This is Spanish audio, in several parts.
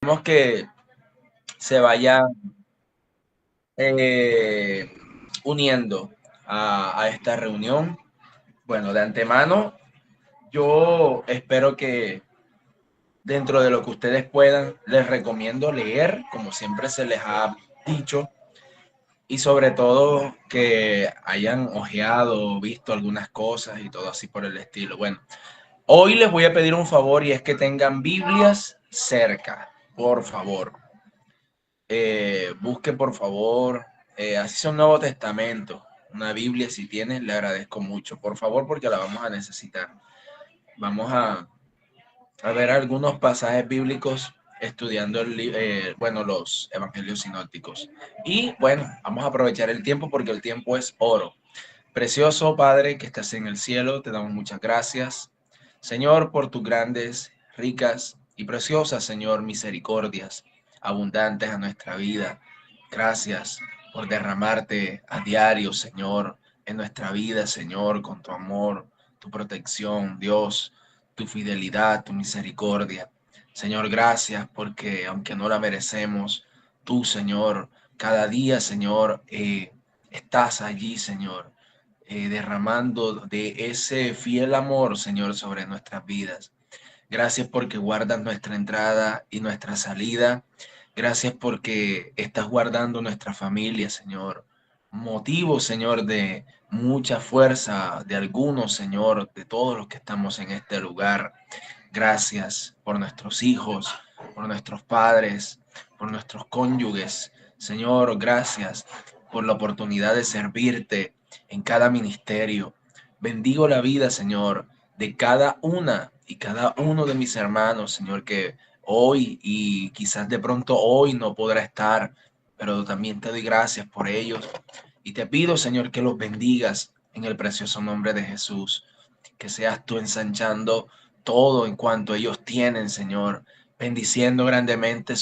Queremos que se vaya eh, uniendo a esta reunión. Bueno, de antemano, yo espero que dentro de lo que ustedes puedan, les recomiendo leer, como siempre se les ha dicho, y sobre todo que hayan ojeado, visto algunas cosas y todo así por el estilo. Bueno, hoy les voy a pedir un favor y es que tengan Biblias cerca, por favor. Busque por favor, así sea un Nuevo Testamento, una Biblia si tienes, le agradezco mucho, por favor, porque la vamos a necesitar. Vamos a ver algunos pasajes bíblicos estudiando bueno, los evangelios sinópticos. Y bueno, vamos a aprovechar el tiempo porque el tiempo es oro. Precioso Padre que estás en el cielo, te damos muchas gracias, Señor, por tus grandes, ricas y preciosas, Señor, misericordias abundantes a nuestra vida. Gracias por derramarte a diario, Señor, en nuestra vida, Señor, con tu amor, tu protección, Dios, tu fidelidad, tu misericordia. Señor, gracias porque aunque no la merecemos, tú, Señor, cada día, Señor, estás allí, Señor, derramando de ese fiel amor, Señor, sobre nuestras vidas. Gracias porque guardas nuestra entrada y nuestra salida. Gracias porque estás guardando nuestra familia, Señor. Motivo, Señor, de mucha fuerza de algunos, Señor, de todos los que estamos en este lugar. Gracias por nuestros hijos, por nuestros padres, por nuestros cónyuges. Señor, gracias por la oportunidad de servirte en cada ministerio. Bendigo la vida, Señor, de cada una y cada uno de mis hermanos, Señor, que hoy y quizás de pronto hoy no podrá estar, pero también te doy gracias por ellos. Y te pido, Señor, que los bendigas en el precioso nombre de Jesús, que seas tú ensanchando todo en cuanto ellos tienen, Señor, bendiciendo grandemente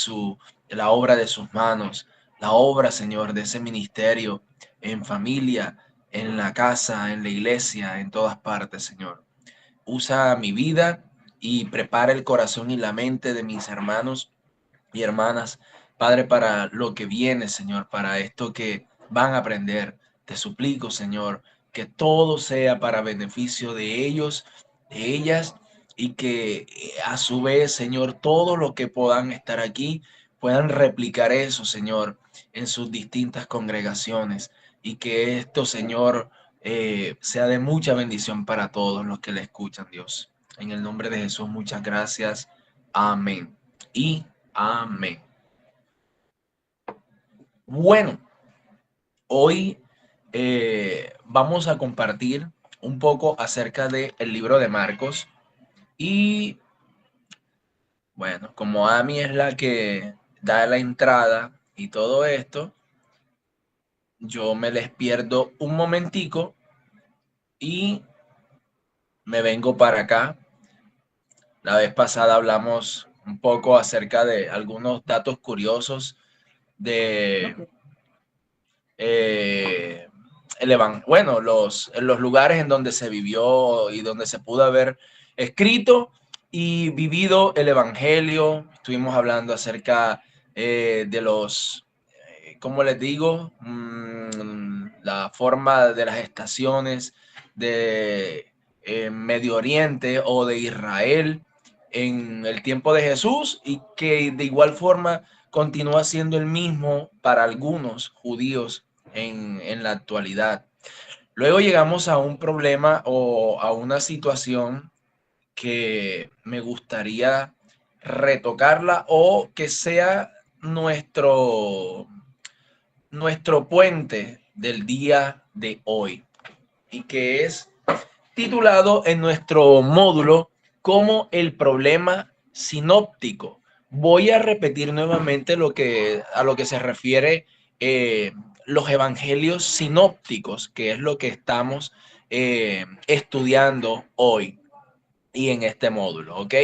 la obra de sus manos, la obra, Señor, de ese ministerio en familia, en la casa, en la iglesia, en todas partes, Señor. Usa mi vida y prepara el corazón y la mente de mis hermanos y hermanas, Padre, para lo que viene, Señor, para esto que van a aprender. Te suplico, Señor, que todo sea para beneficio de ellos, de ellas, y que a su vez, Señor, todo lo que puedan estar aquí puedan replicar eso, Señor, en sus distintas congregaciones, y que esto, Señor, sea de mucha bendición para todos los que le escuchan, Dios. En el nombre de Jesús, muchas gracias. Amén. Y amén. Bueno, hoy vamos a compartir un poco acerca del libro de Marcos. Y bueno, como Ami es la que da la entrada y todo esto, yo me les pierdo un momentico y me vengo para acá. La vez pasada hablamos un poco acerca de algunos datos curiosos de eh, bueno, los lugares en donde se vivió y donde se pudo haber escrito y vivido el Evangelio. Estuvimos hablando acerca de los, ¿cómo les digo? La forma de las estaciones de Medio Oriente o de Israel en el tiempo de Jesús y que de igual forma continúa siendo el mismo para algunos judíos en la actualidad. Luego llegamos a un problema o a una situación que me gustaría retocarla o que sea nuestro puente del día de hoy y que es titulado en nuestro módulo como el problema sinóptico. Voy a repetir nuevamente a lo que se refiere los evangelios sinópticos, que es lo que estamos estudiando hoy y en este módulo, ¿ok?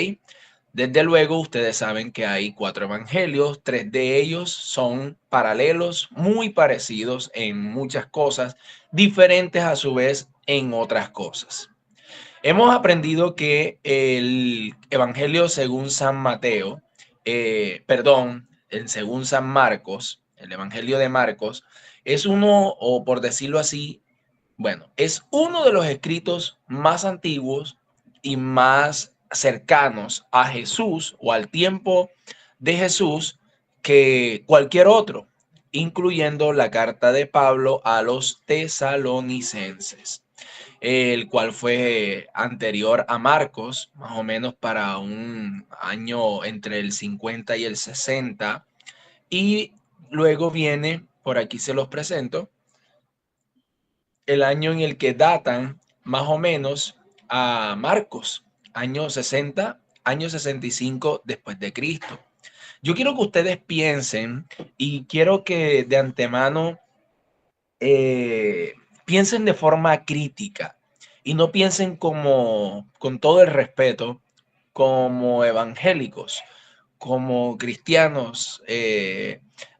Desde luego, ustedes saben que hay 4 evangelios, 3 de ellos son paralelos, muy parecidos en muchas cosas, diferentes a su vez en otras cosas. Hemos aprendido que el evangelio según San Mateo perdón, según San Marcos, el Evangelio de Marcos, es uno, o por decirlo así, bueno, es uno de los escritos más antiguos y más cercanos a Jesús o al tiempo de Jesús que cualquier otro, incluyendo la carta de Pablo a los tesalonicenses, el cual fue anterior a Marcos, más o menos para un año entre el 50 y el 60, y luego viene, por aquí se los presento, el año en el que datan más o menos a Marcos, año 60, año 65 después de Cristo. Yo quiero que ustedes piensen y quiero que de antemano eh, piensen de forma crítica y no piensen como, con todo el respeto, como evangélicos, como cristianos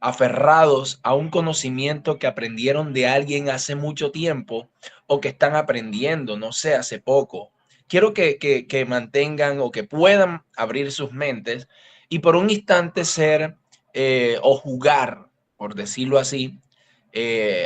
aferrados a un conocimiento que aprendieron de alguien hace mucho tiempo o que están aprendiendo, no sé, hace poco. Quiero que mantengan o que puedan abrir sus mentes y por un instante ser o jugar, por decirlo así,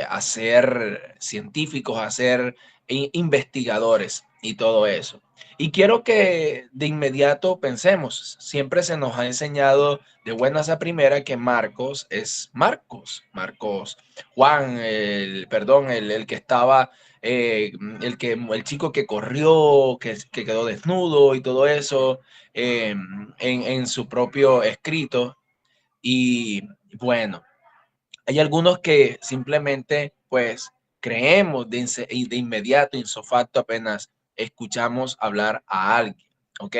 a ser científicos, a ser investigadores y todo eso. Y quiero que de inmediato pensemos, siempre se nos ha enseñado de buenas a primera que Marcos es Marcos, Marcos, Juan, perdón, el que estaba, el chico que corrió, que quedó desnudo y todo eso en su propio escrito. Y bueno, hay algunos que simplemente pues creemos de inmediato, insofacto, apenas escuchamos hablar a alguien, ¿ok?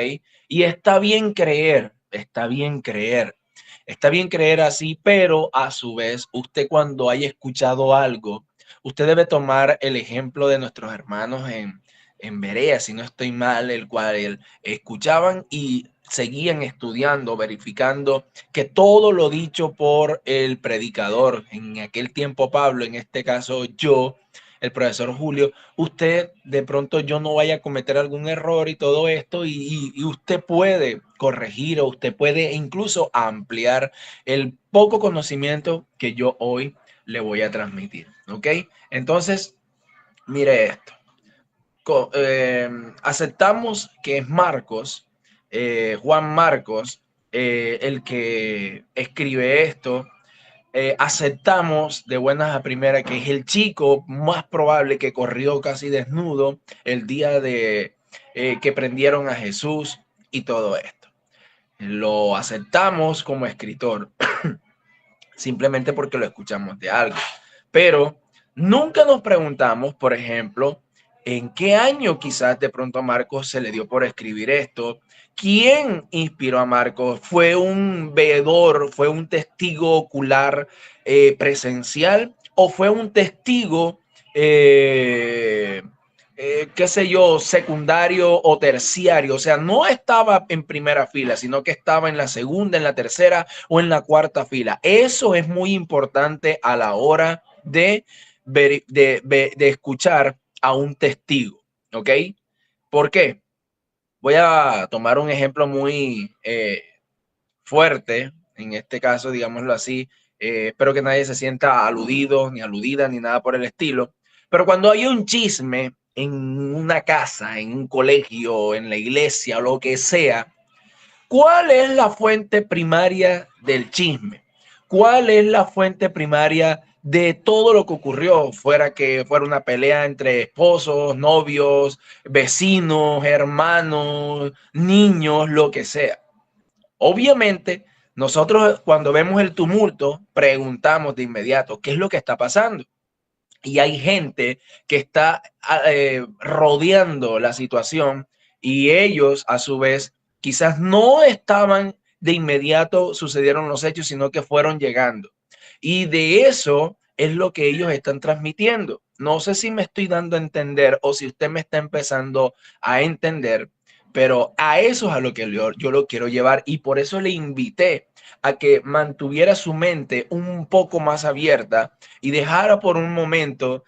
Y está bien creer, está bien creer, está bien creer así, pero a su vez, usted cuando haya escuchado algo, usted debe tomar el ejemplo de nuestros hermanos en Berea, si no estoy mal, el cual escuchaban y seguían estudiando, verificando que todo lo dicho por el predicador, en aquel tiempo Pablo, en este caso yo, el profesor Julio, usted de pronto yo no vaya a cometer algún error y todo esto y usted puede corregir o usted puede incluso ampliar el poco conocimiento que yo hoy le voy a transmitir, ¿ok? Entonces, mire esto. Aceptamos que es Marcos, Juan Marcos, el que escribe esto. Aceptamos de buenas a primeras que es el chico más probable que corrió casi desnudo el día de que prendieron a Jesús y todo esto. Lo aceptamos como escritor simplemente porque lo escuchamos de algo. Pero nunca nos preguntamos, por ejemplo, en qué año quizás de pronto a Marcos se le dio por escribir esto. ¿Quién inspiró a Marcos? ¿Fue un veedor, fue un testigo ocular presencial o fue un testigo qué sé yo, secundario o terciario? O sea, no estaba en primera fila, sino que estaba en la segunda, en la tercera o en la cuarta fila. Eso es muy importante a la hora de, de escuchar a un testigo, ¿ok? ¿Por qué? Voy a tomar un ejemplo muy fuerte, en este caso, digámoslo así, espero que nadie se sienta aludido, ni aludida, ni nada por el estilo, pero cuando hay un chisme en una casa, en un colegio, en la iglesia o lo que sea, ¿cuál es la fuente primaria del chisme? ¿Cuál es la fuente primaria de todo lo que ocurrió? Fuera que fuera una pelea entre esposos, novios, vecinos, hermanos, niños, lo que sea. Obviamente, nosotros cuando vemos el tumulto, preguntamos de inmediato, ¿qué es lo que está pasando? Y hay gente que está rodeando la situación y ellos a su vez quizás no estaban de inmediato sucedieron los hechos, sino que fueron llegando. Y de eso es lo que ellos están transmitiendo. No sé si me estoy dando a entender o si usted me está empezando a entender, pero a eso es a lo que yo lo quiero llevar y por eso le invité a que mantuviera su mente un poco más abierta y dejara por un momento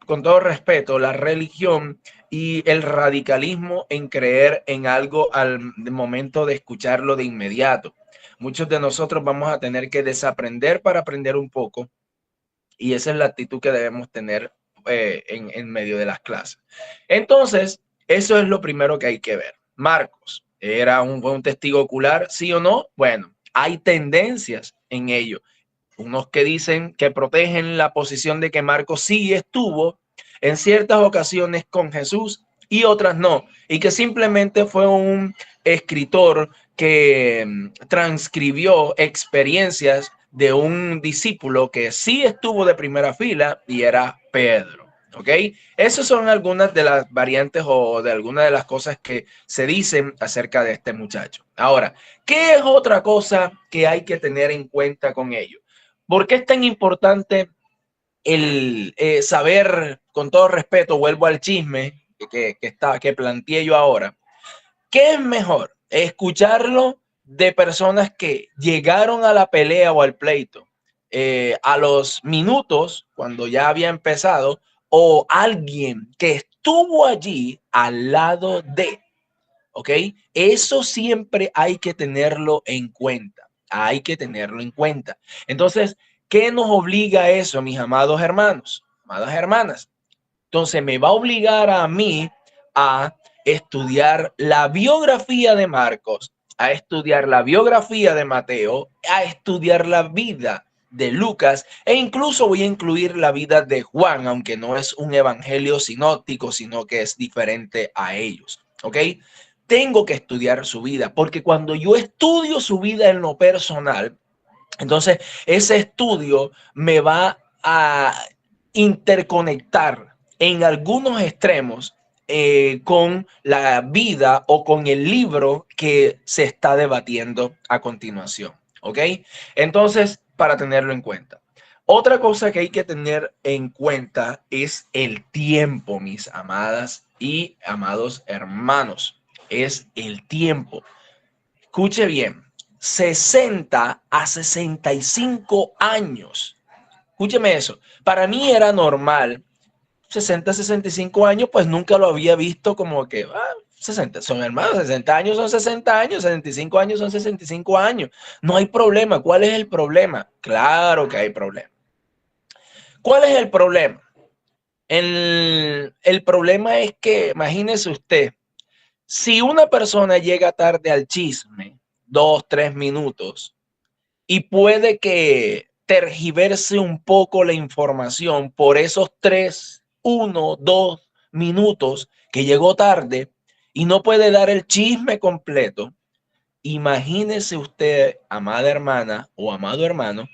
con todo respeto, la religión y el radicalismo en creer en algo al momento de escucharlo de inmediato. Muchos de nosotros vamos a tener que desaprender para aprender un poco, y esa es la actitud que debemos tener en medio de las clases. Entonces, eso es lo primero que hay que ver. Marcos, ¿era un buen testigo ocular? ¿Sí o no? Bueno, hay tendencias en ello. Unos que dicen que protegen la posición de que Marcos sí estuvo en ciertas ocasiones con Jesús y otras no, y que simplemente fue un escritor que transcribió experiencias de un discípulo que sí estuvo de primera fila y era Pedro. ¿Ok? Esas son algunas de las variantes o de algunas de las cosas que se dicen acerca de este muchacho. Ahora, ¿qué es otra cosa que hay que tener en cuenta con ello? ¿Por qué es tan importante el saber, con todo respeto, vuelvo al chisme que planteé yo ahora? ¿Qué es mejor? Escucharlo de personas que llegaron a la pelea o al pleito a los minutos, cuando ya había empezado, o alguien que estuvo allí al lado de, ¿ok? Eso siempre hay que tenerlo en cuenta. Hay que tenerlo en cuenta. Entonces, ¿qué nos obliga a eso, mis amados hermanos, amadas hermanas? Entonces, me va a obligar a mí a estudiar la biografía de Marcos, a estudiar la biografía de Mateo, a estudiar la vida de Lucas e incluso voy a incluir la vida de Juan, aunque no es un evangelio sinóptico, sino que es diferente a ellos. ¿Ok? Tengo que estudiar su vida, porque cuando yo estudio su vida en lo personal, entonces ese estudio me va a interconectar en algunos extremos con la vida o con el libro que se está debatiendo a continuación. ¿Ok? Entonces, para tenerlo en cuenta. Otra cosa que hay que tener en cuenta es el tiempo, mis amadas y amados hermanos. Es el tiempo. Escuche bien, 60 a 65 años. Escúcheme eso. Para mí era normal. 60 a 65 años, pues nunca lo había visto como que 60 son hermanos, 60 años son 60 años, 65 años son 65 años. No hay problema. ¿Cuál es el problema? Claro que hay problema. ¿Cuál es el problema? El problema es que, imagínese usted, si una persona llega tarde al chisme, 2, 3 minutos, y puede que tergiverse un poco la información por esos 3, 1, 2 minutos que llegó tarde y no puede dar el chisme completo, imagínese usted, amada hermana o amado hermano,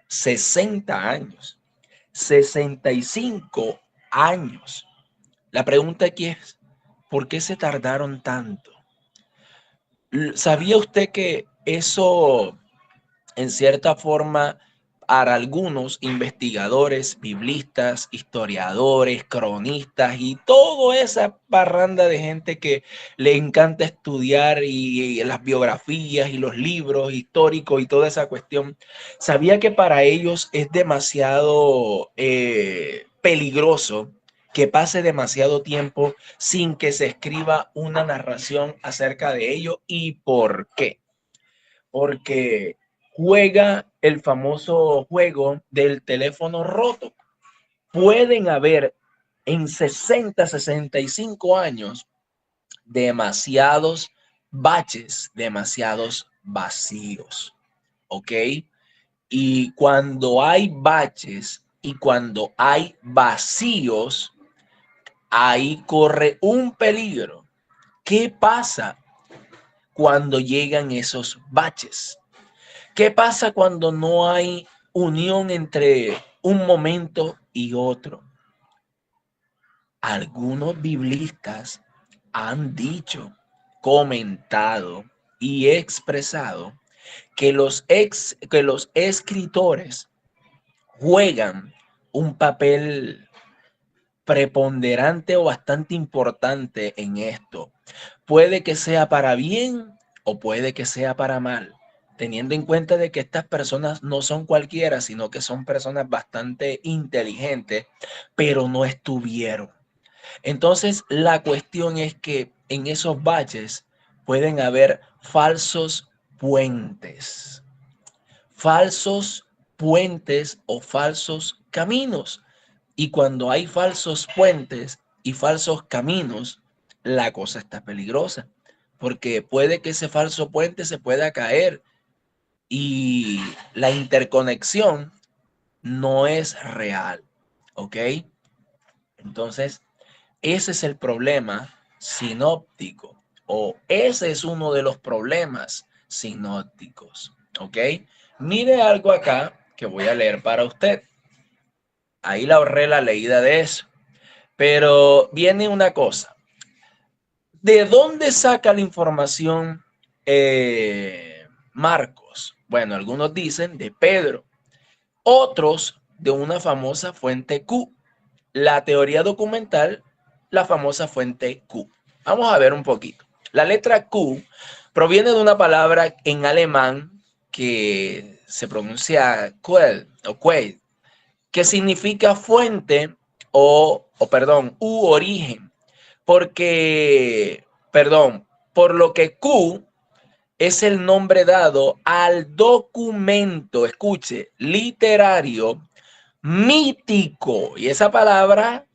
60 años, 65 años. La pregunta aquí es, ¿por qué se tardaron tanto? ¿Sabía usted que eso, en cierta forma, para algunos investigadores, biblistas, historiadores, cronistas y toda esa parranda de gente que le encanta estudiar y las biografías y los libros históricos y toda esa cuestión, sabía que para ellos es demasiado peligroso que pase demasiado tiempo sin que se escriba una narración acerca de ello? ¿Y por qué? Porque juega el famoso juego del teléfono roto. Pueden haber en 60, 65 años demasiados baches, demasiados vacíos, ¿ok? Y cuando hay baches y cuando hay vacíos, ahí corre un peligro. ¿Qué pasa cuando llegan esos baches? ¿Qué pasa cuando no hay unión entre un momento y otro? Algunos biblistas han dicho, comentado y expresado que que los escritores juegan un papel preponderante o bastante importante en esto. Puede que sea para bien o puede que sea para mal, teniendo en cuenta de que estas personas no son cualquiera, sino que son personas bastante inteligentes, pero no estuvieron. Entonces, la cuestión es que en esos baches pueden haber falsos puentes o falsos caminos. Y cuando hay falsos puentes y falsos caminos, la cosa está peligrosa, porque puede que ese falso puente se pueda caer y la interconexión no es real, ¿ok? Entonces, ese es el problema sinóptico, o ese es uno de los problemas sinópticos, ¿ok? Mire algo acá que voy a leer para usted. Ahí la ahorré la leída de eso. Pero viene una cosa. ¿De dónde saca la información Marcos? Bueno, algunos dicen de Pedro, otros de una famosa fuente Q. La teoría documental, la famosa fuente Q. Vamos a ver un poquito. La letra Q proviene de una palabra en alemán que se pronuncia Quell o Quell, que significa fuente perdón, u origen, porque, perdón, por lo que Q es el nombre dado al documento, escuche, literario, mítico, y esa palabra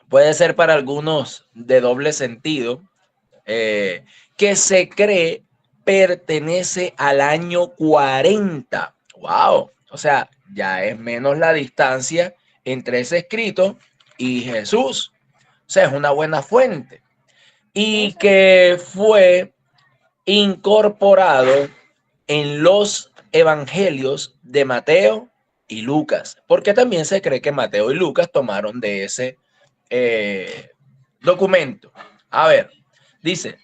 puede ser para algunos de doble sentido, que se cree pertenece al año 40. ¡Wow! O sea, ya es menos la distancia entre ese escrito y Jesús. O sea, es una buena fuente. Y que fue incorporado en los evangelios de Mateo y Lucas, porque también se cree que Mateo y Lucas tomaron de ese documento. A ver, dice,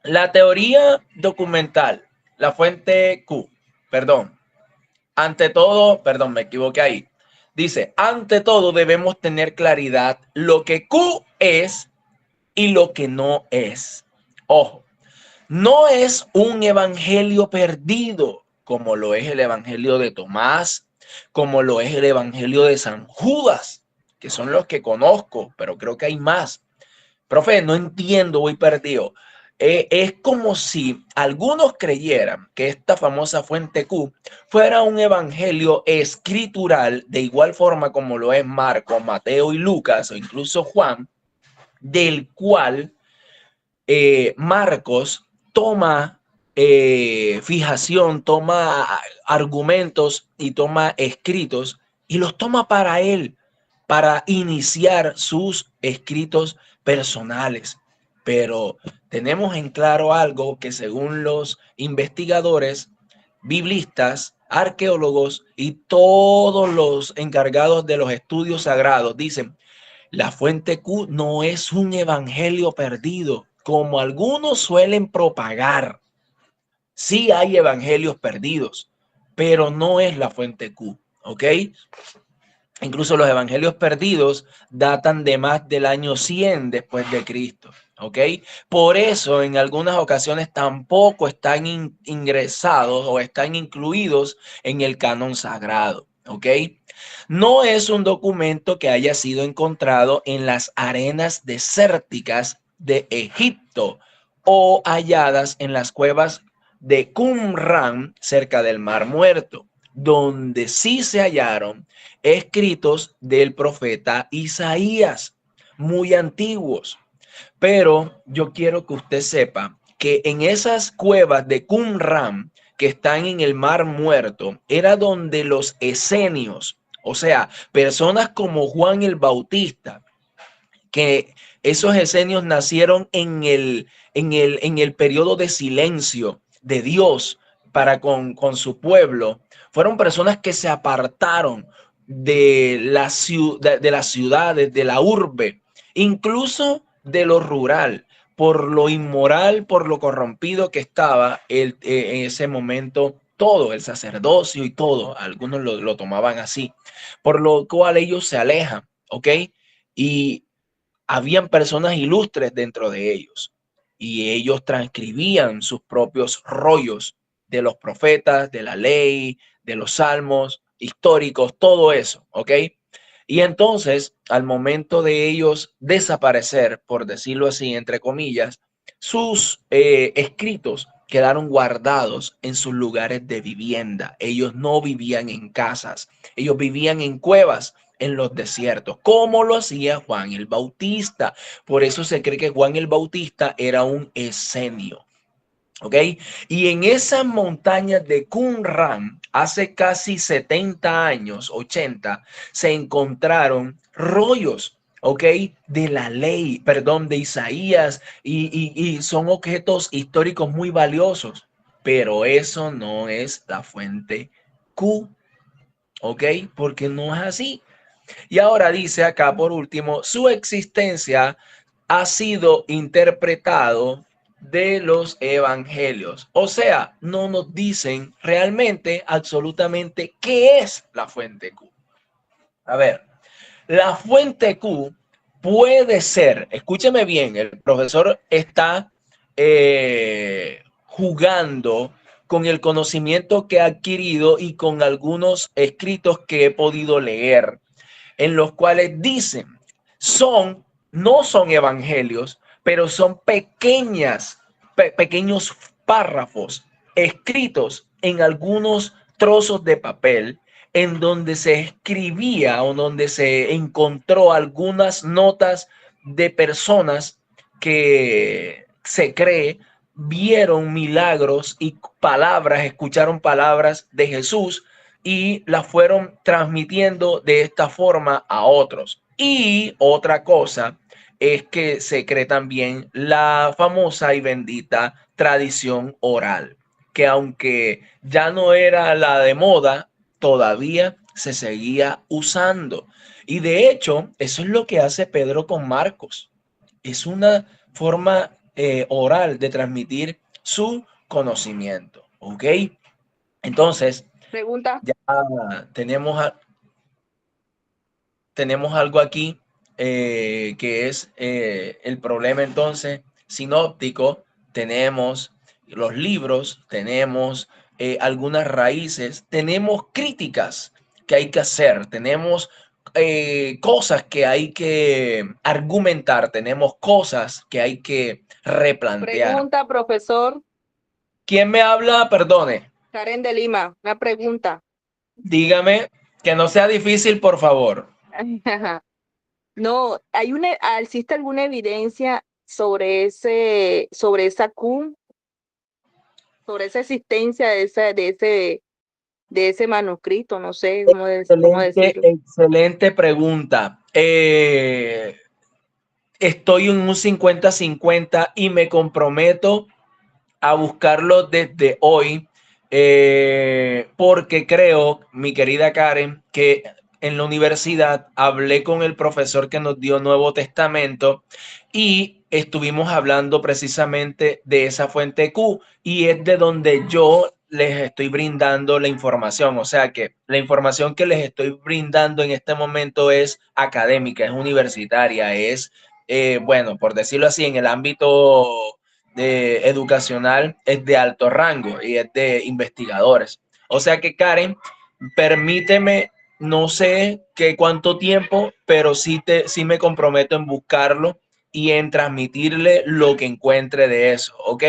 la teoría documental, la fuente Q, perdón, ante todo, perdón, me equivoqué ahí. Dice, ante todo debemos tener claridad lo que Q es y lo que no es. Ojo, no es un evangelio perdido, como lo es el evangelio de Tomás, como lo es el evangelio de San Judas, que son los que conozco, pero creo que hay más. Profe, no entiendo, voy perdido. Es como si algunos creyeran que esta famosa fuente Q fuera un evangelio escritural, de igual forma como lo es Marcos, Mateo y Lucas, o incluso Juan, del cual Marcos toma fijación, toma argumentos y toma escritos y los toma para él, para iniciar sus escritos personales. Pero tenemos en claro algo que según los investigadores, biblistas, arqueólogos y todos los encargados de los estudios sagrados dicen, la fuente Q no es un evangelio perdido, como algunos suelen propagar. Sí hay evangelios perdidos, pero no es la fuente Q, ¿ok? Incluso los evangelios perdidos datan de más del año 100 después de Cristo, ¿ok? Por eso en algunas ocasiones tampoco están ingresados o están incluidos en el canon sagrado, ¿ok? No es un documento que haya sido encontrado en las arenas desérticas de Egipto o halladas en las cuevas de Qumran cerca del Mar Muerto, donde sí se hallaron escritos del profeta Isaías, muy antiguos. Pero yo quiero que usted sepa que en esas cuevas de Qumran que están en el Mar Muerto, era donde los esenios, o sea, personas como Juan el Bautista, que esos esenios nacieron en el periodo de silencio de Dios para con su pueblo, fueron personas que se apartaron de las ciudades, de la urbe, incluso de lo rural, por lo inmoral, por lo corrompido que estaba en ese momento todo, el sacerdocio y todo, algunos lo tomaban así, por lo cual ellos se alejan, ¿ok? Y habían personas ilustres dentro de ellos y ellos transcribían sus propios rollos de los profetas, de la ley, de los salmos históricos, todo eso, ¿ok? Y entonces, al momento de ellos desaparecer, por decirlo así, entre comillas, sus escritos quedaron guardados en sus lugares de vivienda. Ellos no vivían en casas, ellos vivían en cuevas, en los desiertos, como lo hacía Juan el Bautista. Por eso se cree que Juan el Bautista era un esenio. ¿Ok? Y en esas montañas de Qumran, hace casi 70 años, 80, se encontraron rollos, ¿ok? De la ley, perdón, de Isaías, y son objetos históricos muy valiosos, pero eso no es la fuente Q, ¿ok? Porque no es así. Y ahora dice acá por último, su existencia ha sido interpretado de los evangelios. O sea, no nos dicen realmente, absolutamente, qué es la fuente Q. A ver, la fuente Q puede ser, escúcheme bien, el profesor está jugando con el conocimiento que ha adquirido y con algunos escritos que he podido leer en los cuales dicen, no son evangelios, pero son pequeños párrafos escritos en algunos trozos de papel en donde se escribía o donde se encontró algunas notas de personas que se cree vieron milagros y palabras, escucharon palabras de Jesús y las fueron transmitiendo de esta forma a otros. Y otra cosa es que se cree también la famosa y bendita tradición oral, que aunque ya no era la de moda, todavía se seguía usando. Y de hecho, eso es lo que hace Pedro con Marcos. Es una forma oral de transmitir su conocimiento. ¿Ok? Entonces, Pregunta. ya tenemos, tenemos algo aquí que es el problema entonces sinóptico. Tenemos los libros, tenemos algunas raíces, tenemos críticas que hay que hacer, tenemos cosas que hay que argumentar, tenemos cosas que hay que replantear. Pregunta, profesor. ¿Quién me habla? Perdone. Karen de Lima, una pregunta. Dígame, que no sea difícil, por favor. No, ¿existe alguna evidencia sobre esa Q, sobre esa existencia de ese manuscrito? No sé cómo Excelente, decirlo. excelente pregunta. Estoy en un 50-50 y me comprometo a buscarlo desde hoy, porque creo, mi querida Karen, que en la universidad hablé con el profesor que nos dio Nuevo Testamento y estuvimos hablando precisamente de esa fuente Q y es de donde yo les estoy brindando la información. O sea que la información que les estoy brindando en este momento es académica, es universitaria, es, bueno, por decirlo así, en el ámbito educacional es de alto rango y es de investigadores. O sea que Karen, permíteme, no sé qué cuánto tiempo, pero sí me comprometo en buscarlo y en transmitirle lo que encuentre de eso, ¿ok?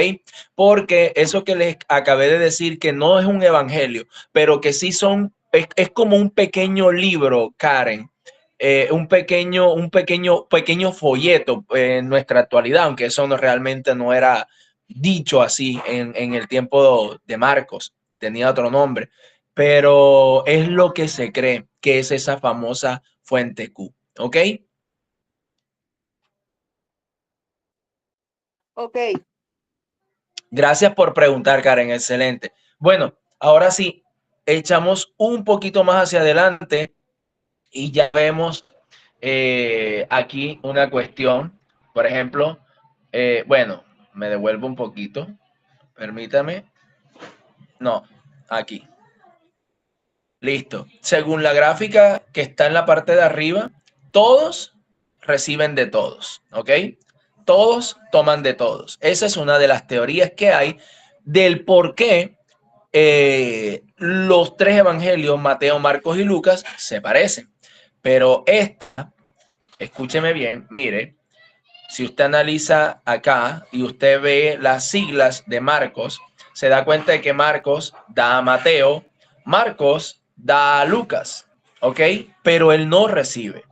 Porque eso que les acabé de decir, que no es un evangelio, pero que sí es como un pequeño libro, Karen, pequeño folleto en nuestra actualidad, aunque eso no realmente no era dicho así en el tiempo de Marcos, tenía otro nombre, pero es lo que se cree que es esa famosa fuente Q, ¿ok? Ok, Gracias por preguntar, Karen, excelente. Bueno, ahora sí, echamos un poquito más hacia adelante y ya vemos aquí una cuestión. Por ejemplo, bueno, me devuelvo un poquito, permítame. No, aquí. Listo. Según la gráfica que está en la parte de arriba, todos reciben de todos, ¿ok? Todos toman de todos. Esa es una de las teorías que hay del por qué los tres evangelios, Mateo, Marcos y Lucas, se parecen. Pero esta, escúcheme bien, mire, si usted analiza acá y usted ve las siglas de Marcos, se da cuenta de que Marcos da a Mateo, Marcos da a Lucas, ¿ok? Pero él no recibe.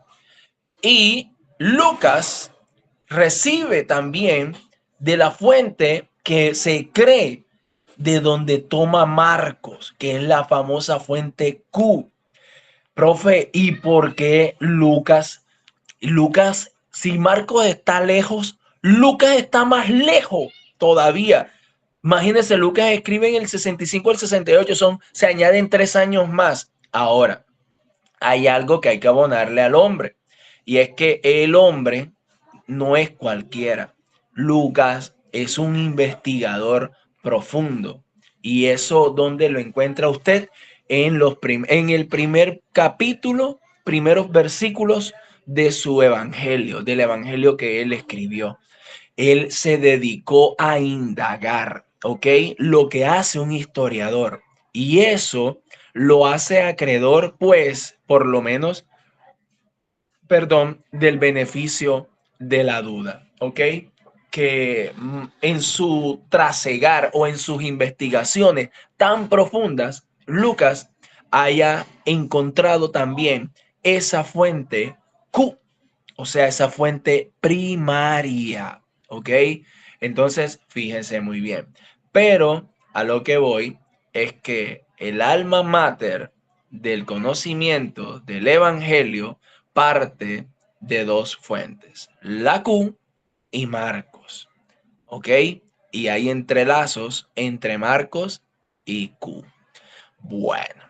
Y Lucas recibe también de la fuente que se cree de donde toma Marcos, que es la famosa fuente Q. Profe, ¿y por qué Lucas? Lucas, si Marcos está lejos, Lucas está más lejos todavía. Imagínense, Lucas escribe en el 65 al 68, se añaden 3 años más. Ahora, hay algo que hay que abonarle al hombre, y es que el hombre no es cualquiera. Lucas es un investigador profundo, y eso, ¿dónde lo encuentra usted? En el primer capítulo, primeros versículos de su evangelio, del evangelio que él escribió. Él se dedicó a indagar, ¿ok? Lo que hace un historiador. Y eso lo hace acreedor, pues, por lo menos, perdón, del beneficio de la duda, ¿ok? Que en su trasegar o en sus investigaciones tan profundas, Lucas haya encontrado también esa fuente Q, o sea, esa fuente primaria, ¿ok? Entonces, fíjense muy bien. Pero a lo que voy es que el alma mater del conocimiento del evangelio parte de dos fuentes, la Q y Marcos, ¿ok? Y hay entrelazos entre Marcos y Q. Bueno,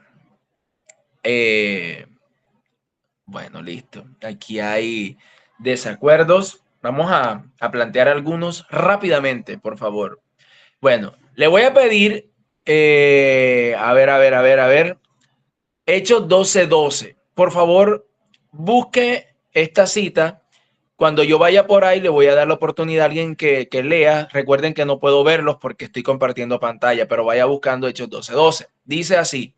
eh, bueno, listo. Aquí hay desacuerdos. Vamos a plantear algunos rápidamente, por favor. Bueno, le voy a pedir, a ver. Hechos 12:12. Por favor, busque esta cita. Cuando yo vaya por ahí, le voy a dar la oportunidad a alguien que lea. Recuerden que no puedo verlos porque estoy compartiendo pantalla, pero vaya buscando Hechos 12:12. Dice así: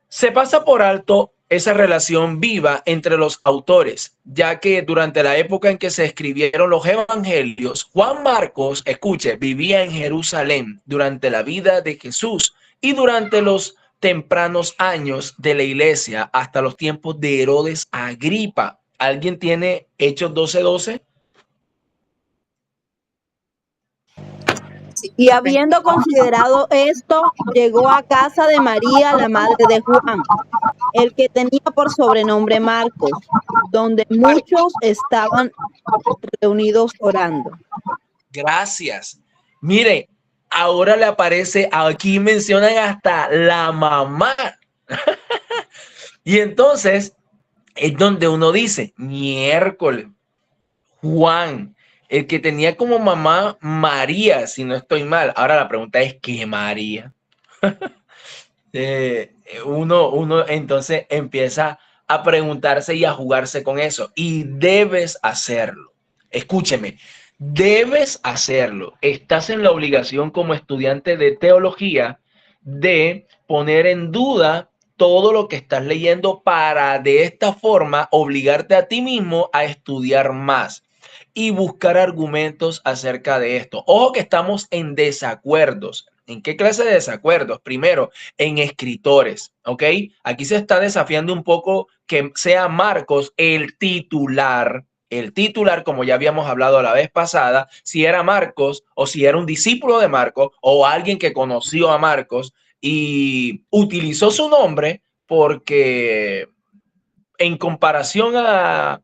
se pasa por alto esa relación viva entre los autores, ya que durante la época en que se escribieron los evangelios, Juan Marcos, escuche, vivía en Jerusalén durante la vida de Jesús y durante los tempranos años de la iglesia hasta los tiempos de Herodes Agripa. ¿Alguien tiene Hechos 12:12? Y habiendo considerado esto, llegó a casa de María, la madre de Juan, el que tenía por sobrenombre Marcos, donde muchos estaban reunidos orando. Gracias. Mire, ahora le aparece, aquí mencionan hasta la mamá. Y entonces es donde uno dice, miércoles, Juan, el que tenía como mamá María, si no estoy mal. Ahora la pregunta es, ¿qué María? Uno entonces empieza a preguntarse y a jugarse con eso. Y debes hacerlo. Escúcheme, debes hacerlo. Estás en la obligación como estudiante de teología de poner en duda todo lo que estás leyendo para de esta forma obligarte a ti mismo a estudiar más y buscar argumentos acerca de esto. Ojo que estamos en desacuerdos. ¿En qué clase de desacuerdos? Primero, en escritores, ¿ok? Aquí se está desafiando un poco que sea Marcos el titular, como ya habíamos hablado la vez pasada, si era Marcos o si era un discípulo de Marcos o alguien que conoció a Marcos y utilizó su nombre porque en comparación a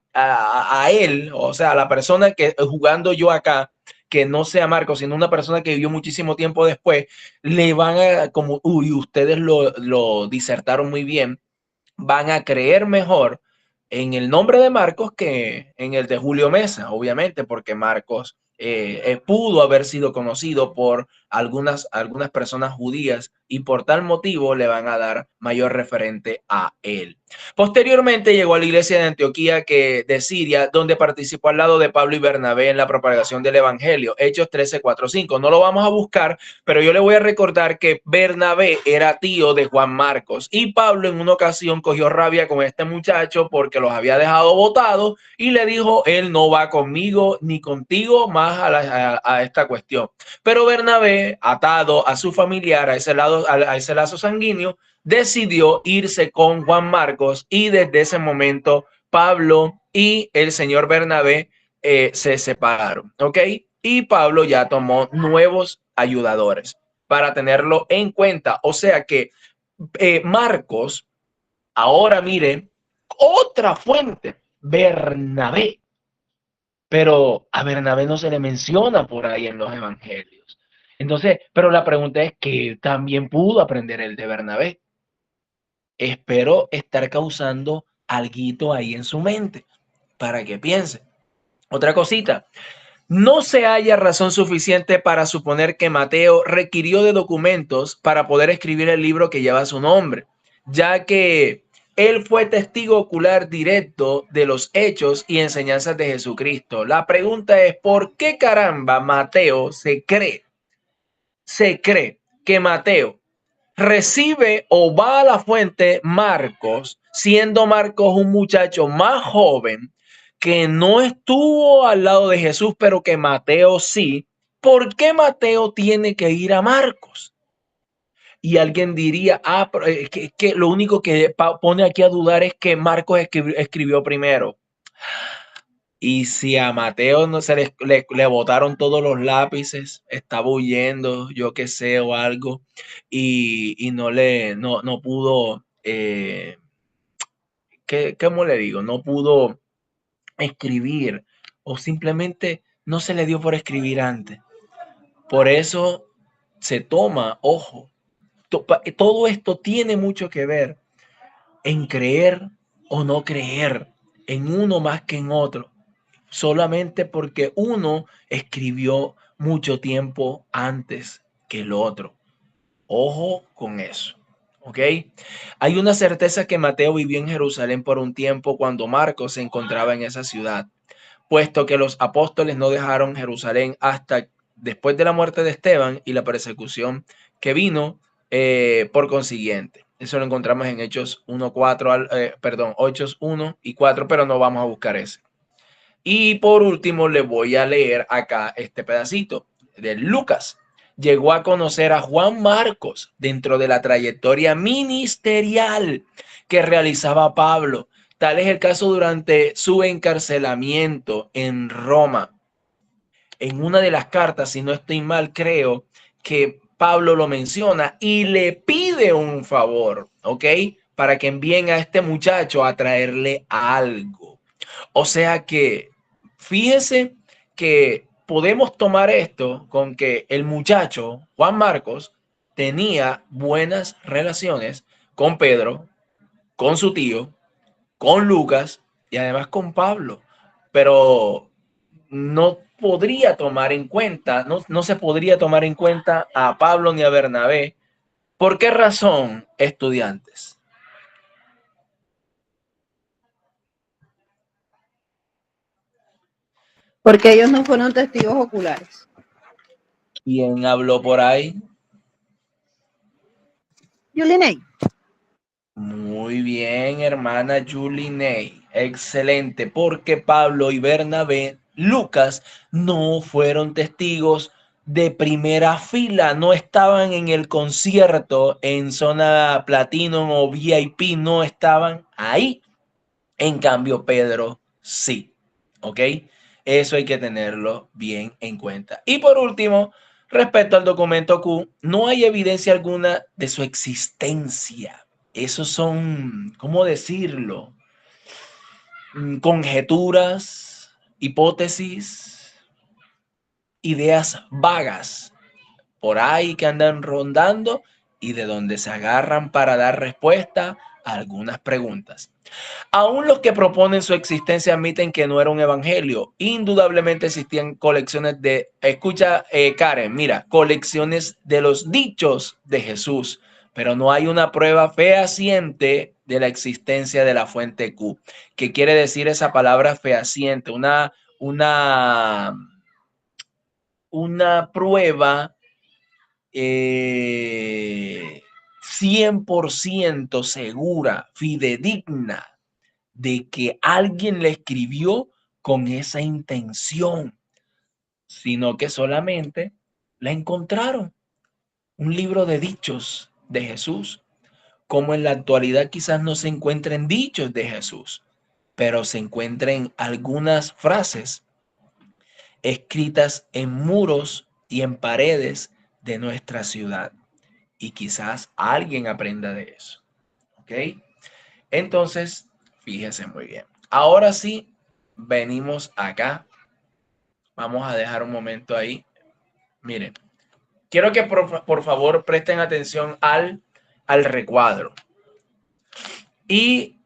él, o sea, a la persona que jugando yo acá, que no sea Marcos, sino una persona que vivió muchísimo tiempo después, le van a, como, uy, ustedes lo disertaron muy bien, van a creer mejor en el nombre de Marcos que en el de Julio Mesa, obviamente, porque Marcos pudo haber sido conocido por algunas personas judías y por tal motivo le van a dar mayor referente a él. Posteriormente llegó a la iglesia de Antioquía de Siria, donde participó al lado de Pablo y Bernabé en la propagación del evangelio. Hechos 13, 4, 5. No lo vamos a buscar, pero yo le voy a recordar que Bernabé era tío de Juan Marcos y Pablo en una ocasión cogió rabia con este muchacho porque los había dejado botados y le dijo, él no va conmigo ni contigo más a esta cuestión. Pero Bernabé, atado a su familiar, a ese lazo sanguíneo, decidió irse con Juan Marcos y desde ese momento Pablo y el señor Bernabé se separaron, ¿ok? Y Pablo ya tomó nuevos ayudadores para tenerlo en cuenta. O sea que Marcos, ahora mire, otra fuente, Bernabé. Pero a Bernabé no se le menciona por ahí en los evangelios. Entonces, pero la pregunta es que también pudo aprender el de Bernabé. Espero estar causando alguito ahí en su mente para que piense. Otra cosita, no se halla razón suficiente para suponer que Mateo requirió de documentos para poder escribir el libro que lleva su nombre, ya que él fue testigo ocular directo de los hechos y enseñanzas de Jesucristo. La pregunta es, ¿por qué caramba Mateo se cree que Mateo recibe o va a la fuente Marcos, siendo Marcos un muchacho más joven que no estuvo al lado de Jesús, pero que Mateo sí? ¿Por qué Mateo tiene que ir a Marcos? Y alguien diría, que lo único que pone aquí a dudar es que Marcos escribió primero. Y si a Mateo no se le botaron todos los lápices, estaba huyendo, yo qué sé, o algo, y no pudo, ¿cómo le digo? No pudo escribir, o simplemente no se le dio por escribir antes. Por eso se toma, ojo, todo esto tiene mucho que ver en creer o no creer en uno más que en otro, solamente porque uno escribió mucho tiempo antes que el otro. Ojo con eso, ¿ok? Hay una certeza que Mateo vivió en Jerusalén por un tiempo cuando Marcos se encontraba en esa ciudad, puesto que los apóstoles no dejaron Jerusalén hasta después de la muerte de Esteban y la persecución que vino por consiguiente. Eso lo encontramos en Hechos 1, 4, Hechos 1 y 4, pero no vamos a buscar ese. Y por último, le voy a leer acá este pedacito de Lucas. Llegó a conocer a Juan Marcos dentro de la trayectoria ministerial que realizaba Pablo. Tal es el caso durante su encarcelamiento en Roma. En una de las cartas, si no estoy mal, creo que Pablo lo menciona y le pide un favor, ¿ok? Para que envíen a este muchacho a traerle algo. O sea que fíjese que podemos tomar esto con que el muchacho, Juan Marcos, tenía buenas relaciones con Pedro, con su tío, con Lucas y además con Pablo, pero no podría tomar en cuenta, no se podría tomar en cuenta a Pablo ni a Bernabé. ¿Por qué razón, estudiantes? Porque ellos no fueron testigos oculares. ¿Quién habló por ahí? Yulinei. Muy bien, hermana Julie Ney. Excelente, porque Pablo y Bernabé, Lucas, no fueron testigos de primera fila, no estaban en el concierto en zona Platinum o VIP, no estaban ahí. En cambio, Pedro sí, ¿ok? Eso hay que tenerlo bien en cuenta. Y por último, respecto al documento Q, no hay evidencia alguna de su existencia. Esos son, ¿cómo decirlo? Conjeturas, hipótesis, ideas vagas por ahí que andan rondando y de donde se agarran para dar respuesta algunas preguntas. Aún los que proponen su existencia admiten que no era un evangelio. Indudablemente existían colecciones de, escucha Karen, mira, colecciones de los dichos de Jesús, pero no hay una prueba fehaciente de la existencia de la fuente Q. ¿Qué quiere decir esa palabra fehaciente? Una prueba 100% segura, fidedigna, de que alguien le escribió con esa intención, sino que solamente la encontraron. Un libro de dichos de Jesús, como en la actualidad quizás no se encuentren dichos de Jesús, pero se encuentren algunas frases escritas en muros y en paredes de nuestra ciudad. Y quizás alguien aprenda de eso. ¿Ok? Entonces, fíjense muy bien. Ahora sí, venimos acá. Vamos a dejar un momento ahí. Miren, quiero que por favor presten atención al recuadro. Y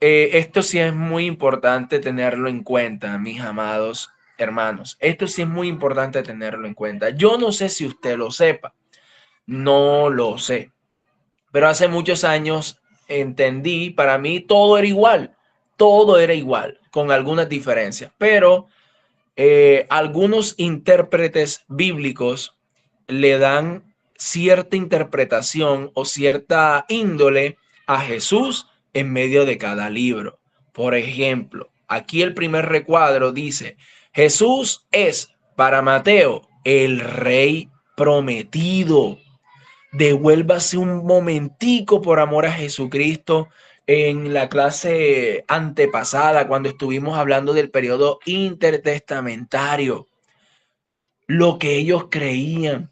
esto sí es muy importante tenerlo en cuenta, mis amados hermanos. Esto sí es muy importante tenerlo en cuenta. Yo no sé si usted lo sepa, no lo sé, pero hace muchos años entendí, para mí todo era igual, con algunas diferencias, pero algunos intérpretes bíblicos le dan cierta interpretación o cierta índole a Jesús en medio de cada libro. Por ejemplo, aquí el primer recuadro dice, Jesús es para Mateo el rey prometido. Devuélvase un momentico por amor a Jesucristo. En la clase antepasada, cuando estuvimos hablando del periodo intertestamentario, lo que ellos creían,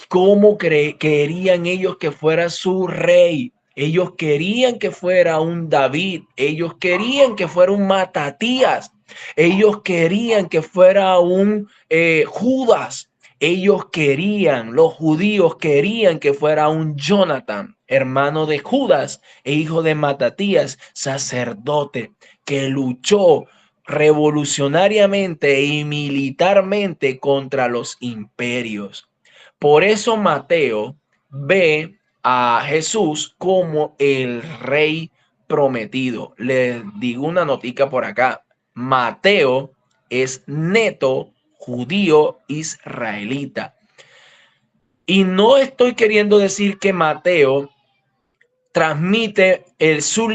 cómo querían ellos que fuera su rey. Ellos querían que fuera un David, ellos querían que fuera un Matatías, ellos querían que fuera un Judas, ellos querían, los judíos querían que fuera un Jonathan, hermano de Judas e hijo de Matatías, sacerdote, que luchó revolucionariamente y militarmente contra los imperios. Por eso Mateo ve a Jesús como el rey prometido. Les digo una notica por acá. Mateo es neto judío israelita. Y no estoy queriendo decir que Mateo transmite en su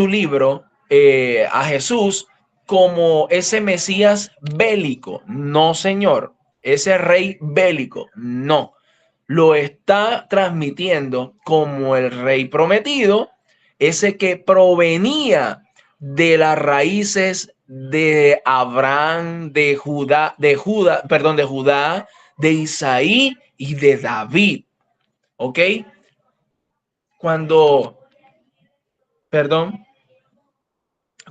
libro a Jesús como ese Mesías bélico. No, señor. Ese rey bélico. No. Lo está transmitiendo como el rey prometido, ese que provenía de las raíces de Abraham, de Judá, de Isaí y de David. ¿Ok? Cuando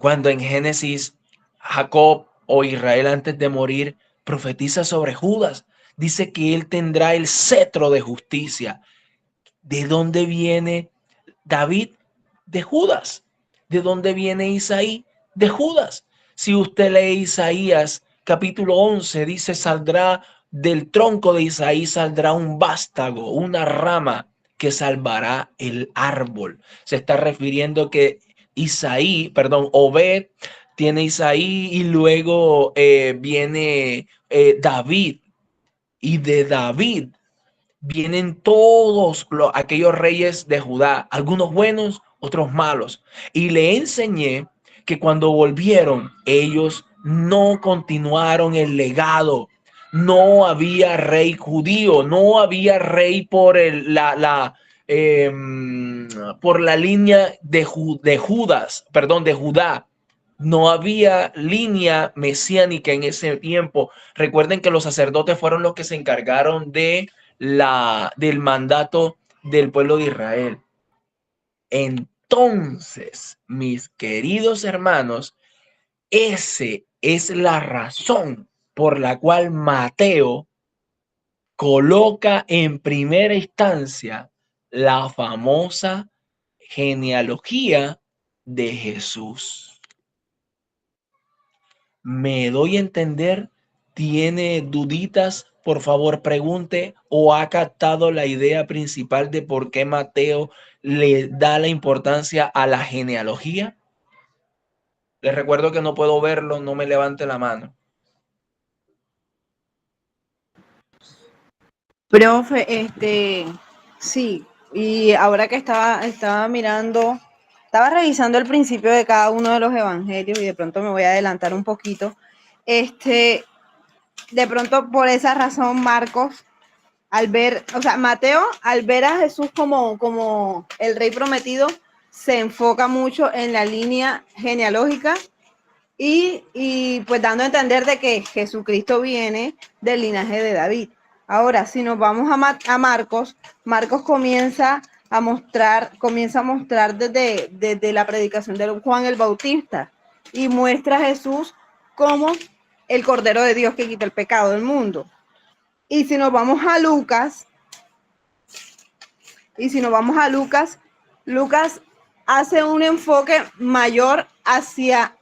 en Génesis, Jacob o Israel antes de morir profetiza sobre Judas, dice que él tendrá el cetro de justicia. ¿De dónde viene David? De Judas. ¿De dónde viene Isaí? De Judas. Si usted lee Isaías capítulo 11, dice, saldrá del tronco de Isaí, saldrá un vástago, una rama que salvará el árbol. Se está refiriendo que Obed tiene Isaí y luego viene David. Y de David vienen todos aquellos reyes de Judá, algunos buenos, otros malos. Y le enseñé que cuando volvieron, ellos no continuaron el legado. No había rey judío, no había rey por por la línea de Judas, de Judá. No había línea mesiánica en ese tiempo. Recuerden que los sacerdotes fueron los que se encargaron del mandato del pueblo de Israel. Entonces, mis queridos hermanos, esa es la razón por la cual Mateo coloca en primera instancia la famosa genealogía de Jesús. ¿Me doy a entender? ¿Tiene duditas? Por favor, pregunte, o ha captado la idea principal de por qué Mateo le da la importancia a la genealogía. Les recuerdo que no puedo verlo, no me levante la mano. Profe, sí, y ahora que estaba mirando, estaba revisando el principio de cada uno de los evangelios y de pronto me voy a adelantar un poquito. De pronto por esa razón Marcos, Mateo, al ver a Jesús como el rey prometido, se enfoca mucho en la línea genealógica y pues dando a entender de que Jesucristo viene del linaje de David. Ahora, si nos vamos a Marcos, Marcos comienza a mostrar desde la predicación de Juan el Bautista y muestra a Jesús como el Cordero de Dios que quita el pecado del mundo. Y si nos vamos a Lucas, Lucas hace un enfoque mayor hacia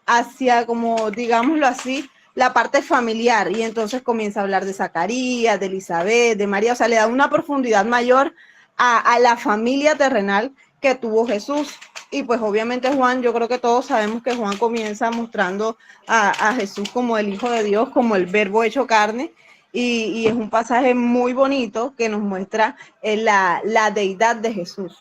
como, digámoslo así, la parte familiar, y entonces comienza a hablar de Zacarías, de Elizabeth, de María, o sea, le da una profundidad mayor a la familia terrenal que tuvo Jesús. Y pues obviamente Juan, yo creo que todos sabemos que Juan comienza mostrando a Jesús como el Hijo de Dios, como el Verbo hecho carne, y es un pasaje muy bonito que nos muestra la deidad de Jesús.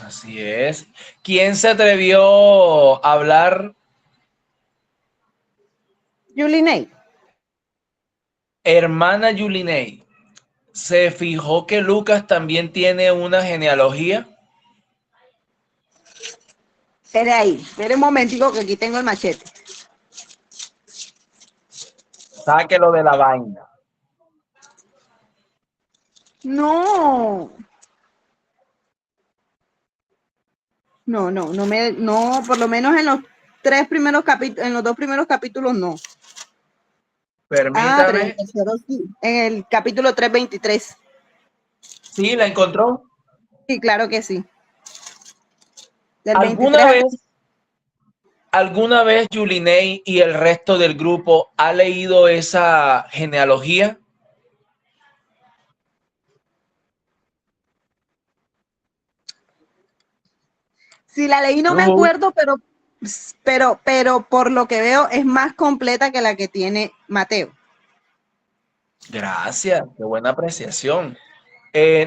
Así es. ¿Quién se atrevió a hablar? Yulinei. Hermana Yulinei, ¿se fijó que Lucas también tiene una genealogía? Espere un momentico que aquí tengo el machete. Sáquelo de la vaina. No, por lo menos en los dos primeros capítulos no. Pero en Permítame. el tercero sí. En el capítulo 3:23. ¿Sí la encontró? Sí, claro que sí. Del ¿Alguna 23 al... ¿Alguna vez Yulinei y el resto del grupo ha leído esa genealogía? Si la leí no me acuerdo, pero por lo que veo es más completa que la que tiene Mateo. Gracias, qué buena apreciación.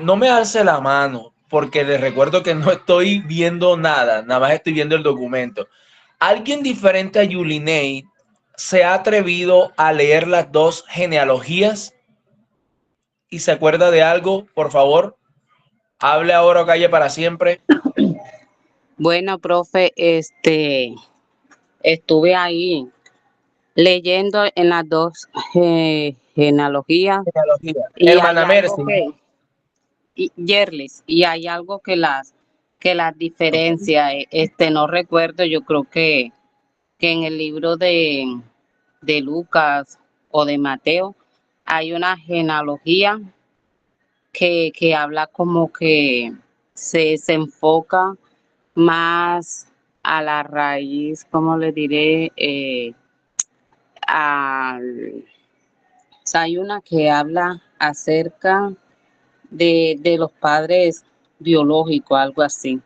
No me alce la mano porque les recuerdo que no estoy viendo nada, nada más estoy viendo el documento. ¿Alguien diferente a Yulinei se ha atrevido a leer las dos genealogías y se acuerda de algo? Por favor, hable ahora o calle para siempre. Bueno, profe, estuve ahí leyendo en las dos genealogías Genealogía. y hay Hermana algo Mercy. Yerlis, y hay algo que las diferencia. No recuerdo, yo creo que en el libro de Lucas o de Mateo hay una genealogía que habla como que se enfoca más a la raíz, ¿cómo le diré? O sea, hay una que habla acerca de los padres biológicos, algo así,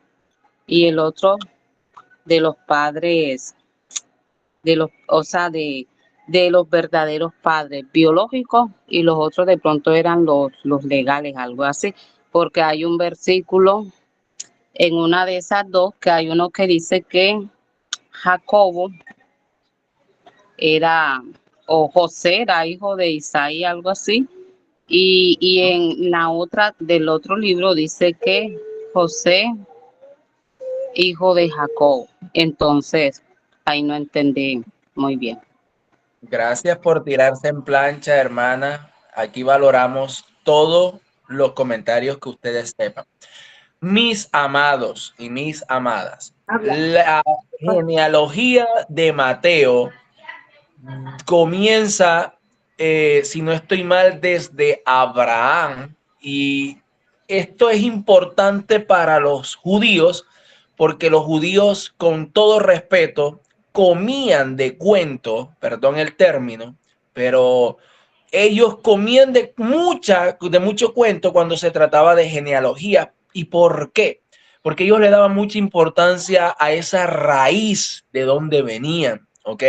y el otro de los padres, o sea, de los verdaderos padres biológicos, y los otros de pronto eran los legales, algo así, porque hay un versículo en una de esas dos que hay uno que dice que Jacobo era, o José era hijo de Isaí, algo así, y en la otra, del otro libro, dice que José, hijo de Jacob. Entonces, ahí no entendí muy bien. Gracias por tirarse en plancha, hermana. Aquí valoramos todos los comentarios que ustedes sepan. Mis amados y mis amadas, la genealogía de Mateo comienza, si no estoy mal, desde Abraham y esto es importante para los judíos porque los judíos, con todo respeto, comían de cuento, perdón el término, pero ellos comían de mucho cuento cuando se trataba de genealogía. ¿Y por qué? Porque ellos le daban mucha importancia a esa raíz de donde venían, ¿ok?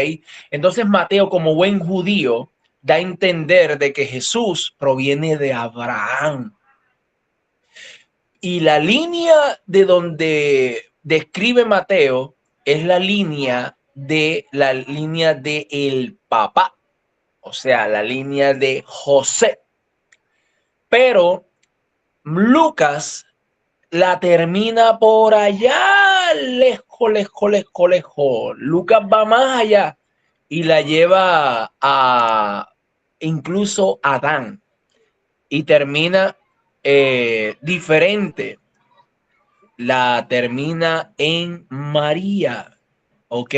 Entonces Mateo, como buen judío, da a entender de que Jesús proviene de Abraham. Y la línea de donde describe Mateo es la línea de el papá, o sea, la línea de José. Pero Lucas la termina por allá, lejos, lejos, lejos, lejos. Lucas va más allá y la lleva a incluso Adán y termina diferente. La termina en María, ¿ok?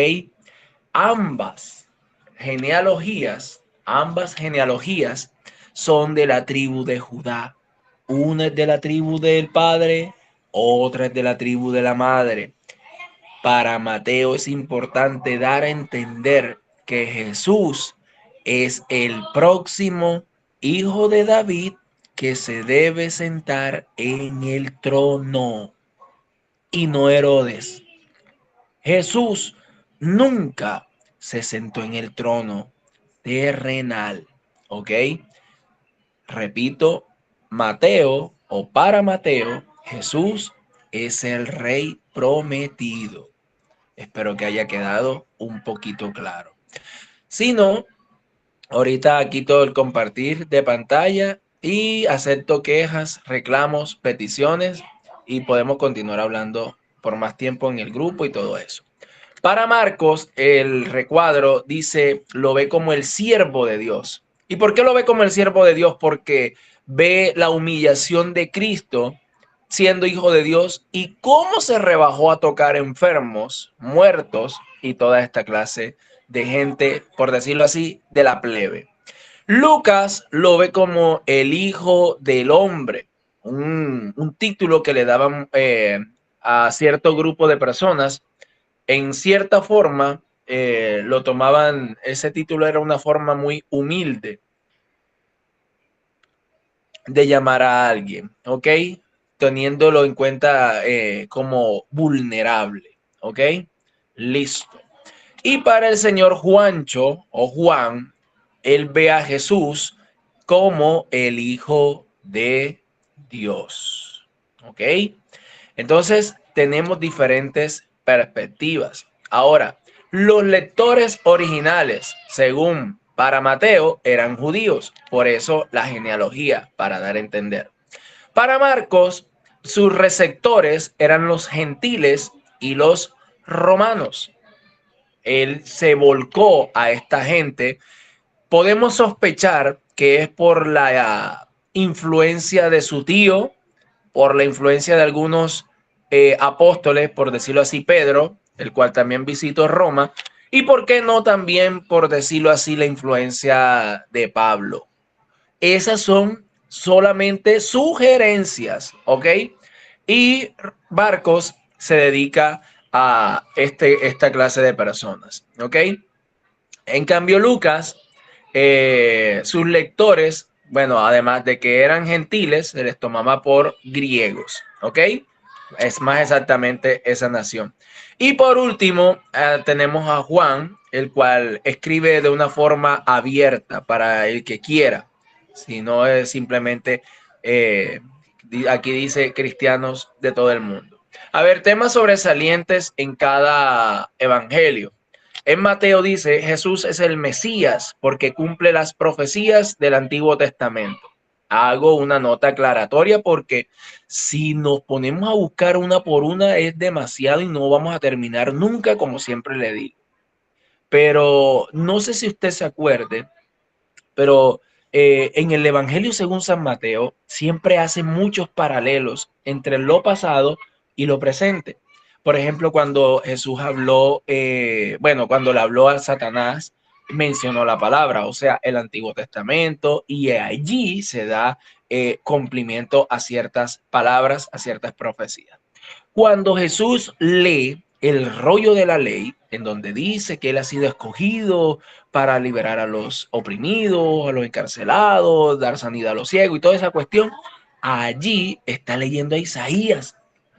Ambas genealogías son de la tribu de Judá. Una es de la tribu del padre, otra es de la tribu de la madre. Para Mateo es importante dar a entender que Jesús es el próximo hijo de David que se debe sentar en el trono y no Herodes. Jesús nunca se sentó en el trono terrenal, ¿ok? Repito, Mateo o para Mateo, Jesús es el rey prometido. Espero que haya quedado un poquito claro. Si no, ahorita quito el compartir de pantalla y acepto quejas, reclamos, peticiones y podemos continuar hablando por más tiempo en el grupo y todo eso. Para Marcos, el recuadro dice, lo ve como el siervo de Dios. ¿Y por qué lo ve como el siervo de Dios? Porque ve la humillación de Cristo siendo hijo de Dios y cómo se rebajó a tocar enfermos, muertos y toda esta clase de gente, por decirlo así, de la plebe. Lucas lo ve como el hijo del hombre, un título que le daban a cierto grupo de personas. En cierta forma, lo tomaban, ese título era una forma muy humilde de llamar a alguien, ¿ok? Teniéndolo en cuenta como vulnerable, ¿ok? Listo. Y para el señor Juancho o Juan, él ve a Jesús como el Hijo de Dios, ¿ok? Entonces, tenemos diferentes perspectivas. Ahora, los lectores originales, según para Mateo, eran judíos. Por eso la genealogía, para dar a entender. Para Marcos, sus receptores eran los gentiles y los romanos. Él se volcó a esta gente. Podemos sospechar que es por la influencia de su tío, por la influencia de algunos apóstoles, por decirlo así, Pedro, el cual también visitó Roma, y por qué no también, por decirlo así, la influencia de Pablo. Esas son solamente sugerencias, ¿ok? Y Marcos se dedica a esta clase de personas, ¿ok? En cambio, Lucas, sus lectores, bueno, además de que eran gentiles, se les tomaba por griegos, ¿ok? Es más exactamente esa nación. Y por último, tenemos a Juan, el cual escribe de una forma abierta para el que quiera, si no es simplemente, aquí dice cristianos de todo el mundo. A ver, temas sobresalientes en cada evangelio. En Mateo dice, Jesús es el Mesías porque cumple las profecías del Antiguo Testamento. Hago una nota aclaratoria porque si nos ponemos a buscar una por una es demasiado y no vamos a terminar nunca, como siempre le digo. Pero no sé si usted se acuerde, pero en el Evangelio según San Mateo siempre hace muchos paralelos entre lo pasado y lo presente. Por ejemplo, cuando Jesús habló, cuando le habló a Satanás, mencionó la palabra, o sea, el Antiguo Testamento, y allí se da cumplimiento a ciertas palabras, a ciertas profecías. Cuando Jesús lee el rollo de la ley, en donde dice que él ha sido escogido para liberar a los oprimidos, a los encarcelados, dar sanidad a los ciegos y toda esa cuestión, allí está leyendo a Isaías.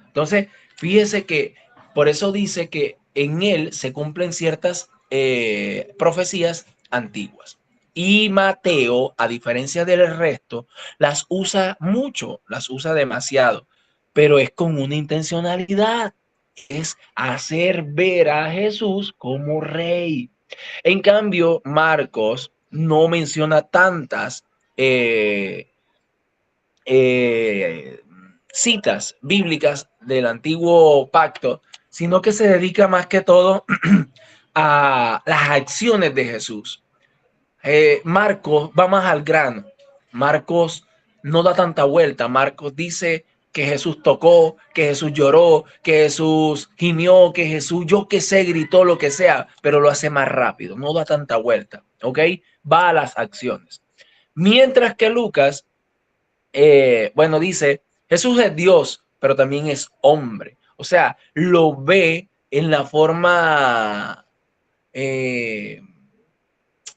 Entonces, fíjese que por eso dice que en él se cumplen ciertas profecías antiguas. Y Mateo, a diferencia del resto, las usa mucho, las usa demasiado, pero es con una intencionalidad, es hacer ver a Jesús como rey. En cambio, Marcos no menciona tantas citas bíblicas del antiguo pacto, sino que se dedica más que todo a las acciones de Jesús. Marcos va más al grano. Marcos no da tanta vuelta. Marcos dice que Jesús tocó, que Jesús lloró, que Jesús gimió, que Jesús, yo qué sé, gritó, lo que sea, pero lo hace más rápido, no da tanta vuelta, ¿ok? Va a las acciones. Mientras que Lucas, bueno, dice, Jesús es Dios, pero también es hombre. O sea, lo ve en la forma...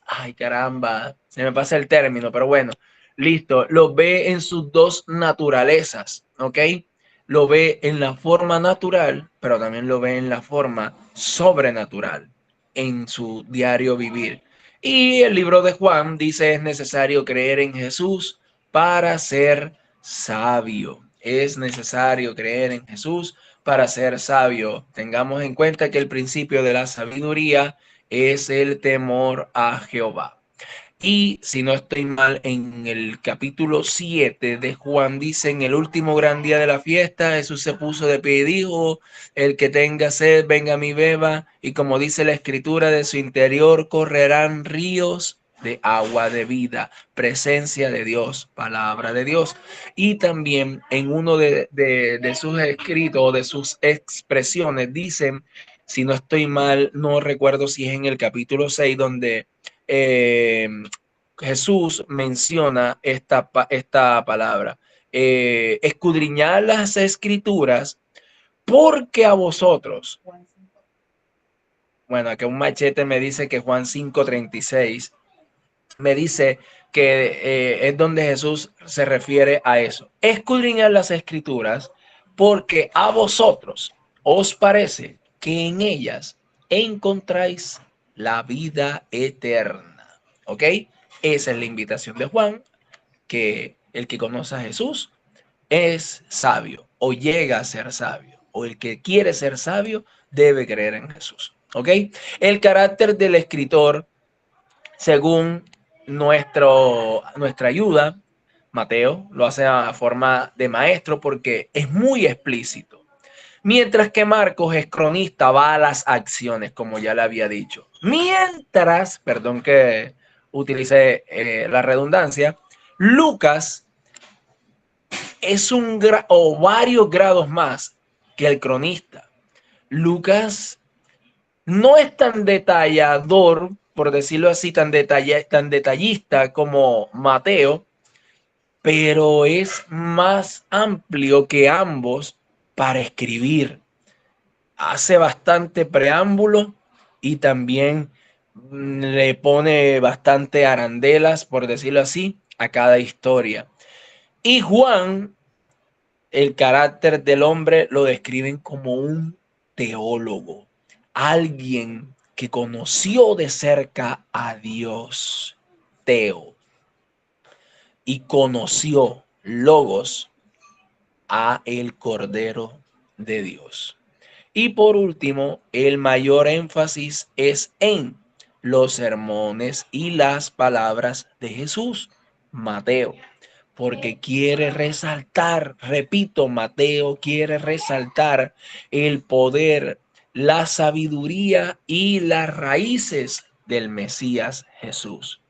ay, caramba, se me pasa el término, pero bueno, listo. Lo ve en sus dos naturalezas, ¿ok? Lo ve en la forma natural, pero también lo ve en la forma sobrenatural, en su diario vivir. Y el libro de Juan dice, es necesario creer en Jesús para ser sabio. Es necesario creer en Jesús para ser sabio. Tengamos en cuenta que el principio de la sabiduría es el temor a Jehová. Y si no estoy mal, en el capítulo 7 de Juan dice, en el último gran día de la fiesta, Jesús se puso de pie y dijo, el que tenga sed, venga a mí beba. Y como dice la escritura, de su interior correrán ríos de agua de vida, presencia de Dios, palabra de Dios. Y también en uno de sus escritos, de sus expresiones, dicen, si no estoy mal, no recuerdo si es en el capítulo 6, donde Jesús menciona esta palabra. Escudriñad las escrituras, porque a vosotros, bueno, aquí un machete me dice que Juan 5:36 me dice que es donde Jesús se refiere a eso. Escudriñad las escrituras, porque a vosotros os parece que en ellas encontráis la vida eterna. ¿Ok? Esa es la invitación de Juan, que el que conoce a Jesús es sabio o llega a ser sabio, o el que quiere ser sabio debe creer en Jesús. ¿Ok? El carácter del escritor, según nuestra ayuda, Mateo lo hace a forma de maestro porque es muy explícito. Mientras que Marcos es cronista, va a las acciones, como ya le había dicho. Mientras, perdón que utilice la redundancia, Lucas es o varios grados más que el cronista. Lucas no es tan detallador, por decirlo así, tan detallista como Mateo, pero es más amplio que ambos para escribir. Hace bastante preámbulo y también le pone bastante arandelas, por decirlo así, a cada historia. Y Juan, el carácter del hombre lo describen como un teólogo, alguien que conoció de cerca a Dios, Teo, y conoció, logos, a el Cordero de Dios. Y por último, el mayor énfasis es en los sermones y las palabras de Jesús, Mateo, porque quiere resaltar, repito, Mateo quiere resaltar el poder, la sabiduría y las raíces del Mesías Jesús.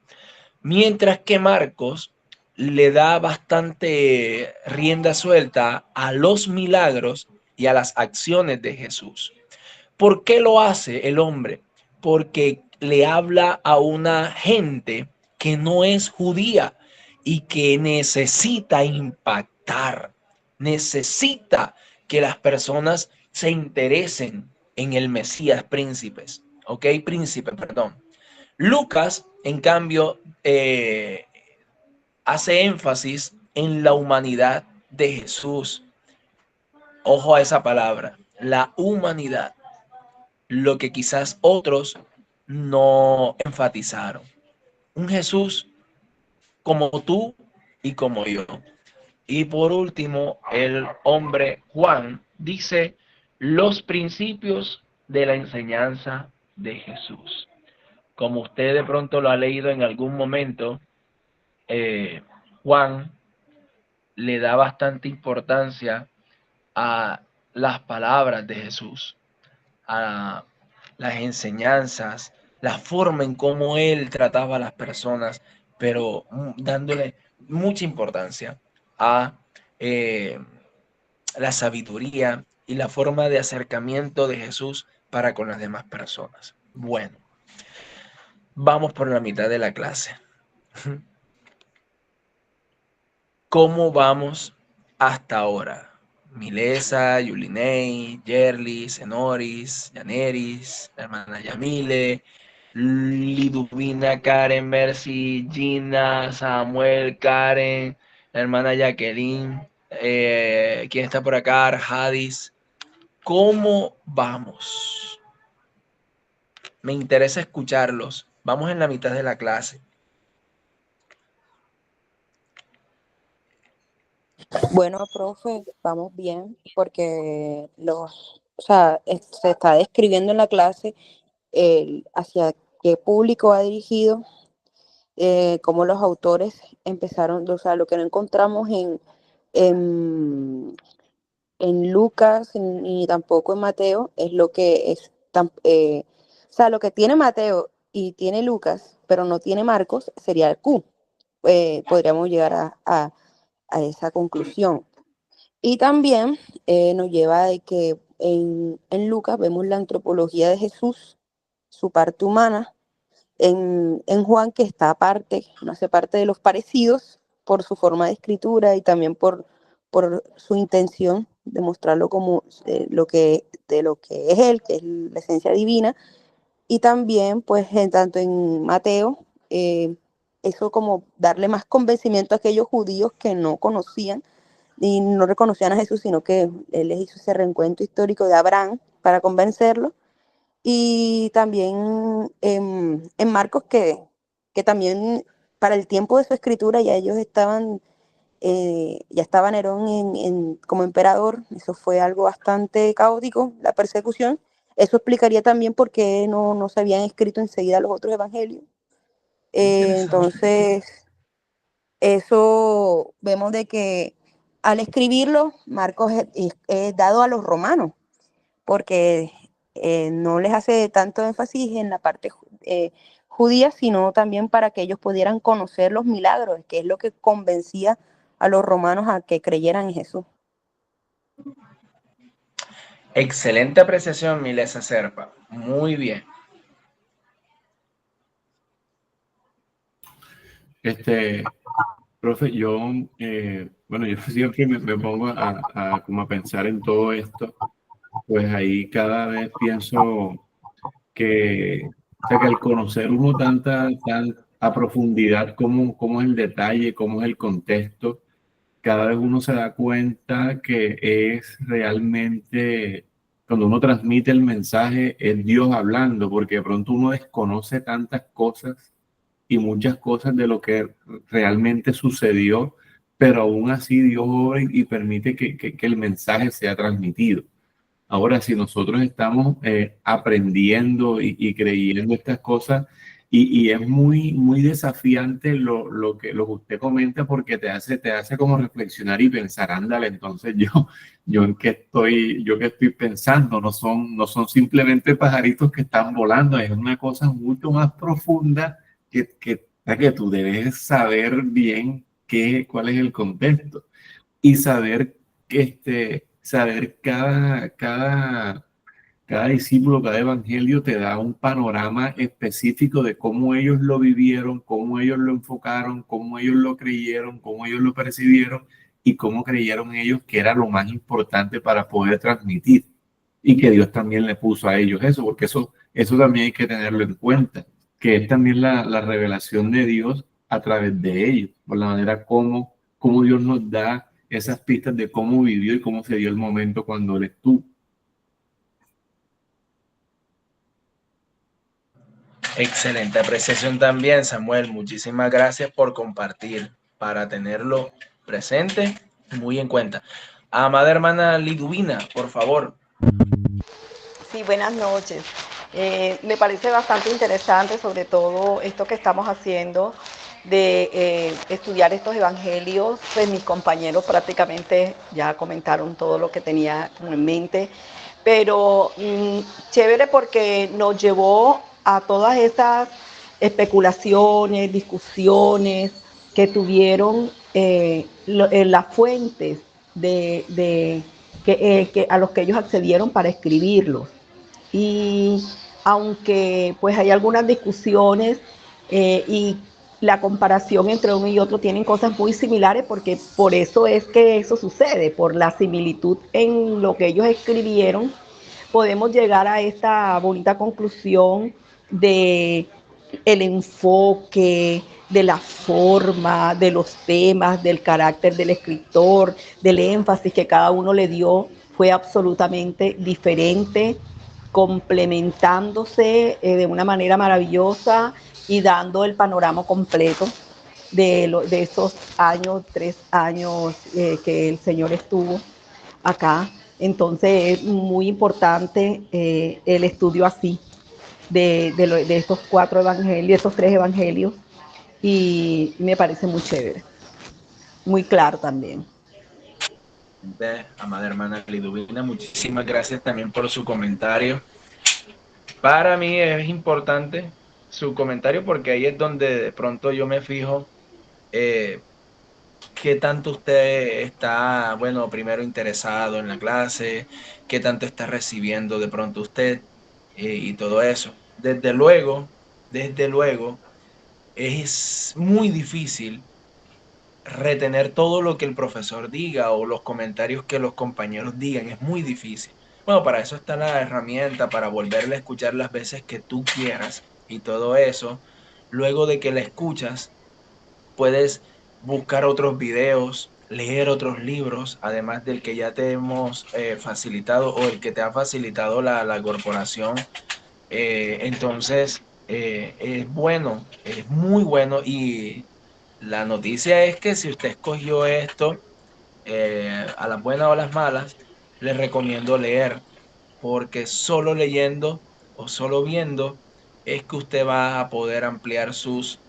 Mientras que Marcos le da bastante rienda suelta a los milagros y a las acciones de Jesús. ¿Por qué lo hace el hombre? Porque le habla a una gente que no es judía y que necesita impactar, necesita que las personas se interesen en el Mesías príncipe, perdón. Lucas, en cambio, hace énfasis en la humanidad de Jesús. Ojo a esa palabra, la humanidad, lo que quizás otros no enfatizaron. Un Jesús como tú y como yo. Y por último, el hombre Juan dice los principios de la enseñanza de Jesús. Como usted de pronto lo ha leído en algún momento, Juan le da bastante importancia a las palabras de Jesús, a las enseñanzas, la forma en cómo él trataba a las personas, pero dándole mucha importancia a la sabiduría y la forma de acercamiento de Jesús para con las demás personas. Bueno, vamos por la mitad de la clase. ¿Cómo vamos hasta ahora? Milesa, Yulinei, Yerlis, Zenoris, Yaneris, la hermana Yamile, Liduvina, Karen, Mercy, Gina, Samuel, Karen, la hermana Jacqueline, ¿quién está por acá? Arjadis. ¿Cómo vamos? Me interesa escucharlos. Vamos en la mitad de la clase. Bueno, profe, vamos bien porque se está describiendo en la clase hacia qué público ha dirigido, cómo los autores empezaron, o sea, lo que no encontramos en, en Lucas ni tampoco en Mateo es lo que es, o sea, lo que tiene Mateo y tiene Lucas, pero no tiene Marcos, sería el Q. Podríamos llegar a esa conclusión. Y también nos lleva de que en Lucas vemos la antropología de Jesús, su parte humana, en Juan que está aparte, no hace parte de los parecidos por su forma de escritura y también por su intención de mostrarlo como de lo que es él, que es la esencia divina, y también pues tanto en Mateo, eso como darle más convencimiento a aquellos judíos que no conocían y no reconocían a Jesús, sino que él les hizo ese reencuentro histórico de Abraham para convencerlo. Y también en Marcos, que también para el tiempo de su escritura ya ellos estaban, ya estaba Nerón como emperador. Eso fue algo bastante caótico, la persecución. Eso explicaría también por qué no se habían escrito enseguida los otros evangelios. Entonces, eso vemos de que al escribirlo, Marcos es dado a los romanos, porque no les hace tanto énfasis en la parte judía, sino también para que ellos pudieran conocer los milagros, que es lo que convencía a los romanos a que creyeran en Jesús. Excelente apreciación, Milesa Serpa. Muy bien. Profe, bueno, yo siempre me pongo como a pensar en todo esto, pues ahí cada vez pienso que, o sea, que al conocer uno tan a profundidad cómo es el detalle, cómo es el contexto, cada vez uno se da cuenta que es realmente, cuando uno transmite el mensaje, es Dios hablando, porque de pronto uno desconoce tantas cosas y muchas cosas de lo que realmente sucedió, pero aún así Dios obra y permite que el mensaje sea transmitido. Ahora, si nosotros estamos aprendiendo y creyendo estas cosas, y es muy desafiante lo que usted comenta, porque te hace como reflexionar y pensar, ándale, entonces yo yo qué estoy pensando, no son simplemente pajaritos que están volando, es una cosa mucho más profunda que tú debes saber bien cuál es el contexto y saber saber Cada discípulo, cada evangelio te da un panorama específico de cómo ellos lo vivieron, cómo ellos lo enfocaron, cómo ellos lo creyeron, cómo ellos lo percibieron y cómo creyeron ellos que era lo más importante para poder transmitir. Y que Dios también le puso a ellos eso, porque eso también hay que tenerlo en cuenta, que es también la revelación de Dios a través de ellos, por la manera como Dios nos da esas pistas de cómo vivió y cómo se dio el momento cuando Él estuvo. Excelente apreciación también, Samuel. Muchísimas gracias por compartir para tenerlo presente y muy en cuenta. Amada hermana Liduvina, por favor. Sí, buenas noches. Me parece bastante interesante, sobre todo esto que estamos haciendo de estudiar estos evangelios. Pues mis compañeros prácticamente ya comentaron todo lo que tenía en mente, pero chévere porque nos llevó a todas esas especulaciones, discusiones que tuvieron las fuentes a los que ellos accedieron para escribirlos. Y aunque pues hay algunas discusiones y la comparación entre uno y otro tienen cosas muy similares, porque por eso es que eso sucede, por la similitud en lo que ellos escribieron, podemos llegar a esta bonita conclusión de el enfoque, de la forma, de los temas, del carácter del escritor, del énfasis que cada uno le dio, fue absolutamente diferente, complementándose de una manera maravillosa y dando el panorama completo de esos años, 3 años que el Señor estuvo acá. Entonces es muy importante el estudio así de estos 4 evangelios, estos 3 evangelios, y me parece muy chévere, muy claro también. Amada hermana Liduvina, muchísimas gracias también por su comentario. Para mí es importante su comentario porque ahí es donde de pronto yo me fijo qué tanto usted está, bueno, primero interesado en la clase, qué tanto está recibiendo de pronto usted y todo eso. Desde luego, es muy difícil retener todo lo que el profesor diga o los comentarios que los compañeros digan, es muy difícil. Bueno, para eso está la herramienta, para volverle a escuchar las veces que tú quieras y todo eso. Luego de que la escuchas, puedes buscar otros videos, leer otros libros, además del que ya te hemos facilitado o el que te ha facilitado la corporación. Entonces, es bueno, es muy bueno y la noticia es que si usted escogió esto, a las buenas o a las malas, le recomiendo leer, porque solo leyendo o solo viendo es que usted va a poder ampliar sus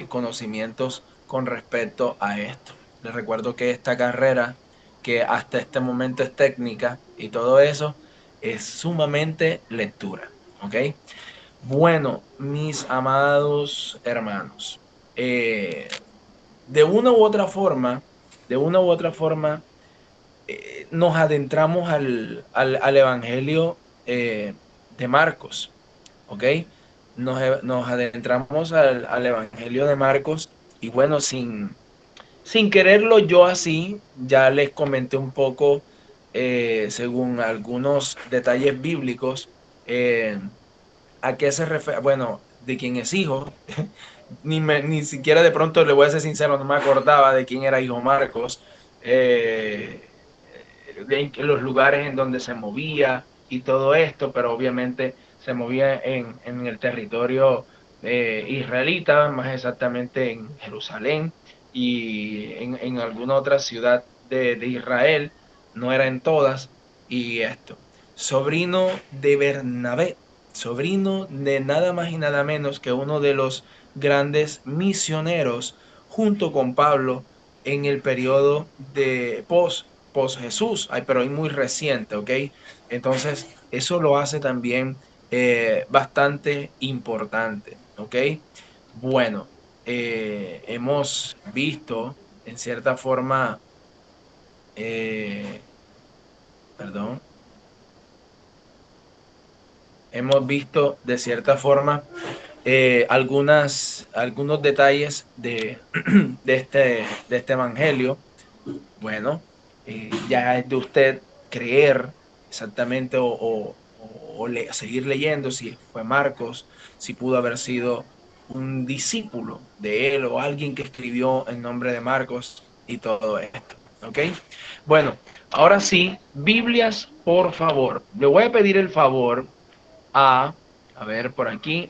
conocimientos con respecto a esto. Les recuerdo que esta carrera, que hasta este momento es técnica y todo eso, es sumamente lectura. ¿Ok? Bueno, mis amados hermanos, de una u otra forma, de una u otra forma, nos adentramos al Evangelio de Marcos, ¿ok? Nos adentramos al Evangelio de Marcos y bueno, sin quererlo yo así, ya les comenté un poco, según algunos detalles bíblicos, a qué se refiere, bueno, de quién es hijo, ni siquiera de pronto, le voy a ser sincero, no me acordaba de quién era hijo Marcos, de los lugares en donde se movía y todo esto, pero obviamente se movía en el territorio israelita, más exactamente en Jerusalén y en alguna otra ciudad de Israel, no era en todas, y esto. Sobrino de Bernabé, sobrino de nada más y nada menos que uno de los grandes misioneros junto con Pablo en el periodo de post Jesús, pero es muy reciente, ¿ok? Entonces, eso lo hace también bastante importante, ¿ok? Bueno, hemos visto en cierta forma, eh, perdón, hemos visto de cierta forma algunos detalles de este evangelio. Bueno, ya es de usted creer exactamente seguir leyendo si fue Marcos, si pudo haber sido un discípulo de él o alguien que escribió en nombre de Marcos y todo esto. ¿Ok? Bueno, ahora sí, Biblias, por favor. Le voy a pedir el favor a ver por aquí,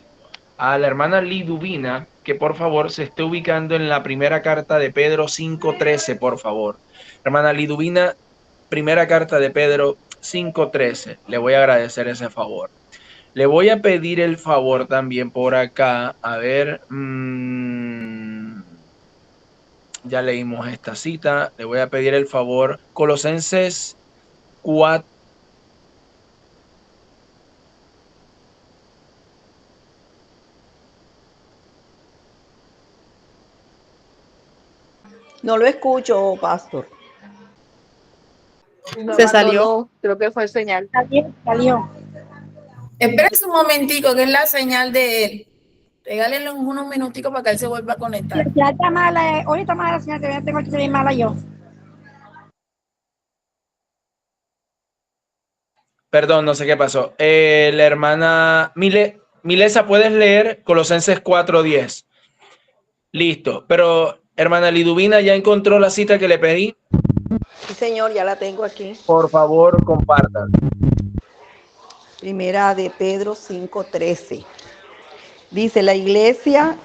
a la hermana Liduvina, que por favor se esté ubicando en la primera carta de Pedro 5:13, por favor. Hermana Liduvina, primera carta de Pedro 5:13. Le voy a agradecer ese favor. Le voy a pedir el favor también por acá. A ver, ya leímos esta cita. Le voy a pedir el favor. Colosenses 4. No lo escucho, pastor. Se salió. Creo que fue el señal. Salió. Espérense un momentico, que es la señal de él. Regálenle unos minuticos para que él se vuelva a conectar. Ya está mala, hoy está mala la señal, ya tengo que ser mala yo. Perdón, no sé qué pasó. La hermana Milesa, ¿puedes leer Colosenses 4:10? Listo. Pero, hermana Liduvina, ¿ya encontró la cita que le pedí? Sí, señor, ya la tengo aquí. Por favor, compartan. Primera de Pedro 5:13. Dice, la iglesia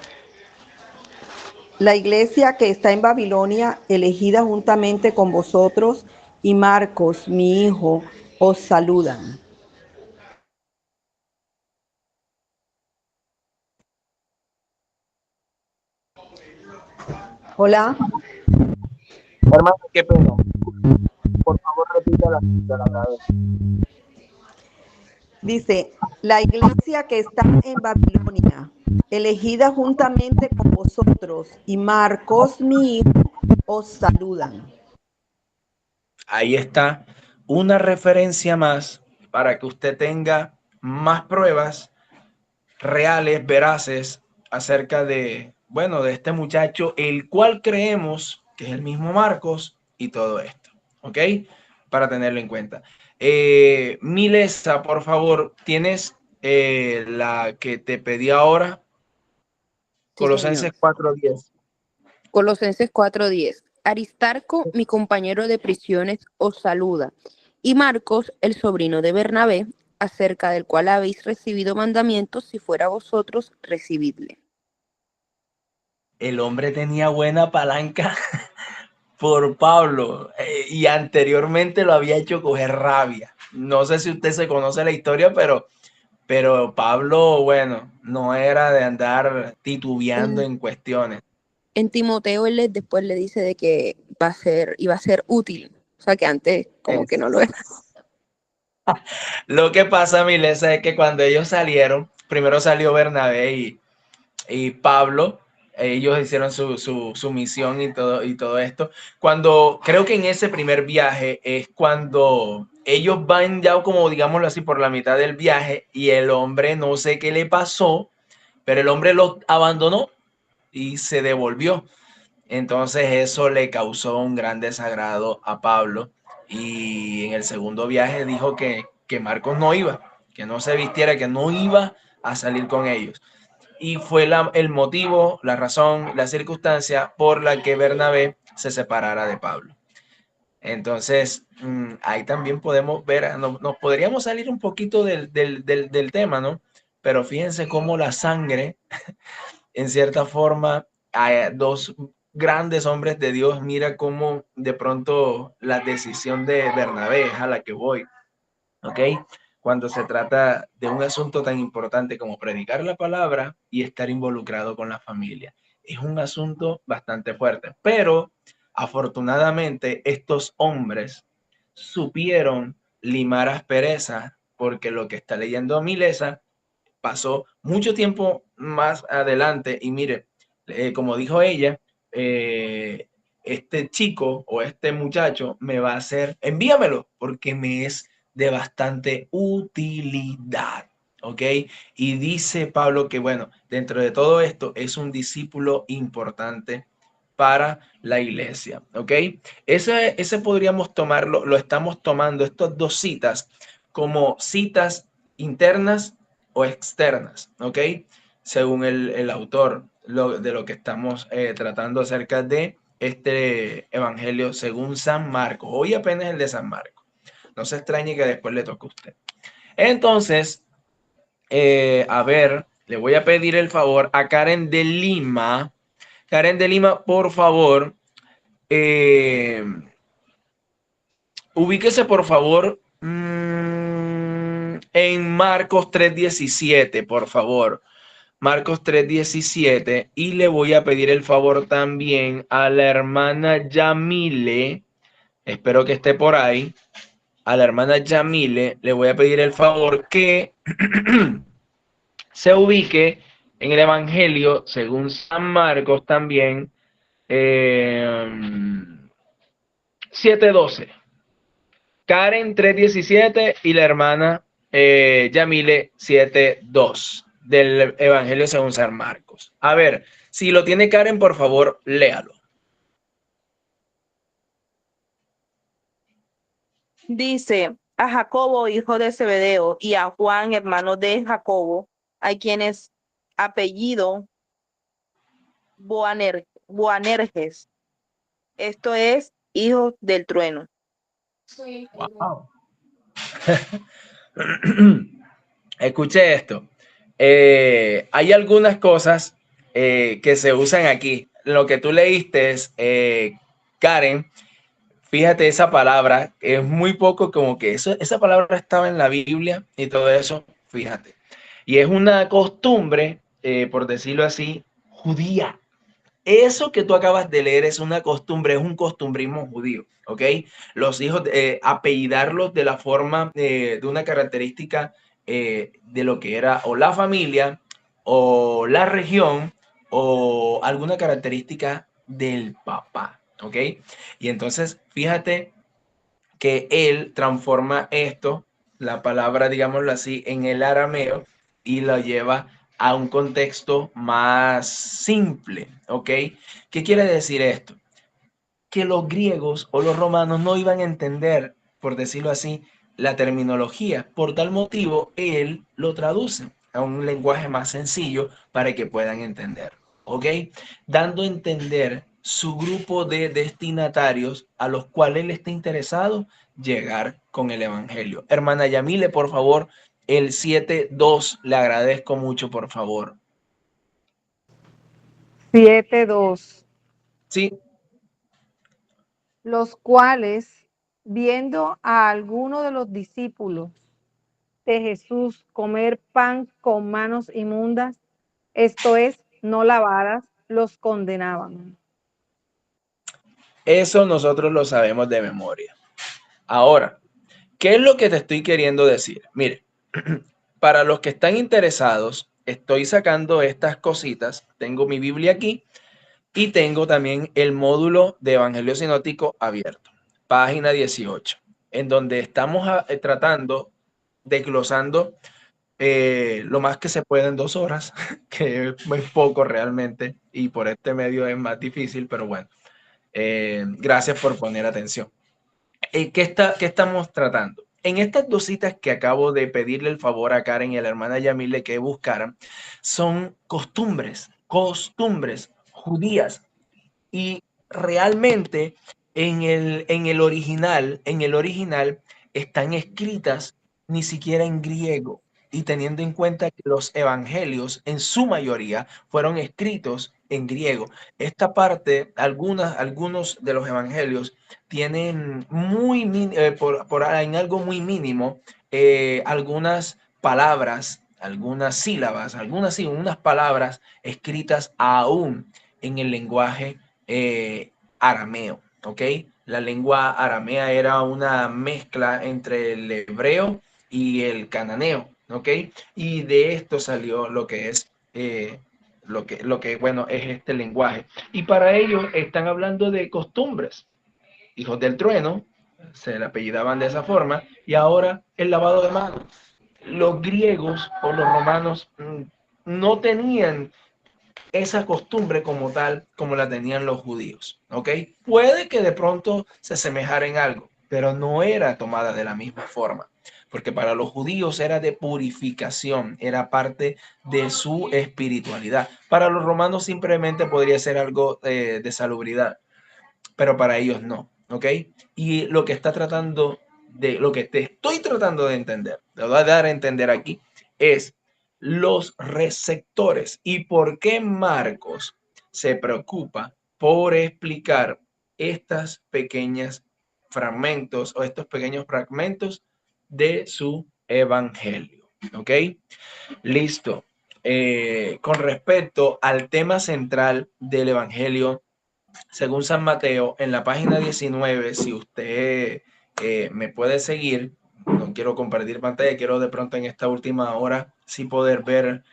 que está en Babilonia, elegida juntamente con vosotros, y Marcos, mi hijo, os saludan. Hola. Hermano, qué pena. Por favor, repita la cita, la agradezco. Dice, la iglesia que está en Babilonia, elegida juntamente con vosotros, y Marcos, mi hijo, os saludan. Ahí está una referencia más para que usted tenga más pruebas reales, veraces, acerca de, bueno, de este muchacho, el cual creemos que es el mismo Marcos y todo esto, ¿ok? Para tenerlo en cuenta. Milesa, por favor, ¿tienes la que te pedí ahora? Sí, Colosenses señor. 4:10. Colosenses 4:10. Aristarco, mi compañero de prisiones, os saluda. Y Marcos, el sobrino de Bernabé, acerca del cual habéis recibido mandamientos, si fuera vosotros, recibidle. El hombre tenía buena palanca por Pablo y anteriormente lo había hecho coger rabia. No sé si usted se conoce la historia, pero Pablo, bueno, no era de andar titubeando en cuestiones. En Timoteo él después le dice de que iba a ser útil. O sea que antes como que no lo era. Lo que pasa, Milesa, es que cuando ellos salieron, primero salió Bernabé y Pablo, ellos hicieron su misión y todo esto. Cuando creo que en ese primer viaje es cuando ellos van ya como, digámoslo así, por la mitad del viaje y el hombre no sé qué le pasó, pero el hombre lo abandonó y se devolvió. Entonces eso le causó un gran desagrado a Pablo y en el segundo viaje dijo que Marcos no iba, que no se vistiera, que no iba a salir con ellos. Y fue el motivo, la razón, la circunstancia por la que Bernabé se separara de Pablo. Entonces, ahí también podemos ver, nos podríamos salir un poquito del tema, ¿no? Pero fíjense cómo la sangre, en cierta forma, hay dos grandes hombres de Dios, mira cómo de pronto la decisión de Bernabé es a la que voy, ¿ok? Cuando se trata de un asunto tan importante como predicar la palabra y estar involucrado con la familia. Es un asunto bastante fuerte, pero afortunadamente estos hombres supieron limar asperezas porque lo que está leyendo Milesa pasó mucho tiempo más adelante y mire, como dijo ella, este chico o este muchacho me va a hacer, envíamelo porque me es de bastante utilidad. ¿ok? Y dice Pablo que, bueno, dentro de todo esto es un discípulo importante para la iglesia, ¿ok? Ese podríamos tomarlo, lo estamos tomando, estas dos citas, como citas internas o externas, ¿ok? Según el autor de lo que estamos tratando acerca de este evangelio según San Marcos. Hoy apenas el de San Marcos. No se extrañe que después le toque a usted. Entonces, a ver, le voy a pedir el favor a Karen de Lima. Karen de Lima, por favor, ubíquese por favor en Marcos 3:17, por favor. Marcos 3:17. Y le voy a pedir el favor también a la hermana Yamile. Espero que esté por ahí. A la hermana Yamile le voy a pedir el favor que se ubique en el Evangelio según San Marcos también 7:12. Karen 3:17 y la hermana Yamile 7:2 del Evangelio según San Marcos. A ver, si lo tiene Karen, por favor, léalo. Dice, a Jacobo, hijo de Zebedeo, y a Juan, hermano de Jacobo, a quienes apellido Boanerges, esto es, hijos del trueno. Wow. Escuche esto. Hay algunas cosas que se usan aquí. Lo que tú leíste es, Karen, fíjate, esa palabra es muy poco como que esa palabra estaba en la Biblia y todo eso, fíjate. Y es una costumbre, por decirlo así, judía. Eso que tú acabas de leer es una costumbre, es un costumbrismo judío, ¿ok? Los hijos, apellidarlos de la forma, de una característica de lo que era o la familia o la región o alguna característica del papá, ¿ok? Y entonces, fíjate que él transforma esto, la palabra, digámoslo así, en el arameo y lo lleva a un contexto más simple, ¿ok? ¿Qué quiere decir esto? Que los griegos o los romanos no iban a entender, por decirlo así, la terminología. Por tal motivo, él lo traduce a un lenguaje más sencillo para que puedan entender, ¿ok? Dando a entender su grupo de destinatarios a los cuales él está interesado llegar con el evangelio. Hermana Yamile, por favor, el 7:2, le agradezco mucho, por favor. 7:2. Sí. Los cuales, viendo a alguno de los discípulos de Jesús comer pan con manos inmundas, esto es, no lavadas, los condenaban. Eso nosotros lo sabemos de memoria. Ahora, ¿qué es lo que te estoy queriendo decir? Mire, para los que están interesados, estoy sacando estas cositas. Tengo mi Biblia aquí y tengo también el módulo de Evangelio Sinóptico abierto, página 18, en donde estamos tratando, desglosando lo más que se puede en 2 horas, que es muy poco realmente, y por este medio es más difícil, pero bueno, gracias por poner atención. ¿Qué estamos tratando? En estas 2 citas que acabo de pedirle el favor a Karen y a la hermana Yamile que buscaran, son costumbres judías. Y realmente en el original están escritas ni siquiera en griego. Y teniendo en cuenta que los evangelios en su mayoría fueron escritos en griego. Esta parte, algunos de los evangelios tienen en algo muy mínimo algunas palabras, algunas sílabas, unas palabras escritas aún en el lenguaje arameo, ¿ok? La lengua aramea era una mezcla entre el hebreo y el cananeo, ¿ok? Y de esto salió lo que es, bueno, es este lenguaje. Y para ellos están hablando de costumbres. Hijos del trueno, se le apellidaban de esa forma, y ahora el lavado de manos. los griegos o los romanos no tenían esa costumbre como tal, como la tenían los judíos, ¿ok? Puede que de pronto se asemejara en algo, pero no era tomada de la misma forma, porque para los judíos era de purificación, era parte de su espiritualidad. Para los romanos simplemente podría ser algo de salubridad, pero para ellos no, ¿ok? Y lo que está tratando lo que te estoy tratando de entender, te voy a dar a entender aquí, es los receptores y por qué Marcos se preocupa por explicar estas pequeñas fragmentos o estos pequeños fragmentos de su evangelio, ¿ok? Listo. Con respecto al tema central del evangelio según San Mateo, en la página 19, si usted me puede seguir, no quiero compartir pantalla, quiero de pronto en esta última hora sí poder ver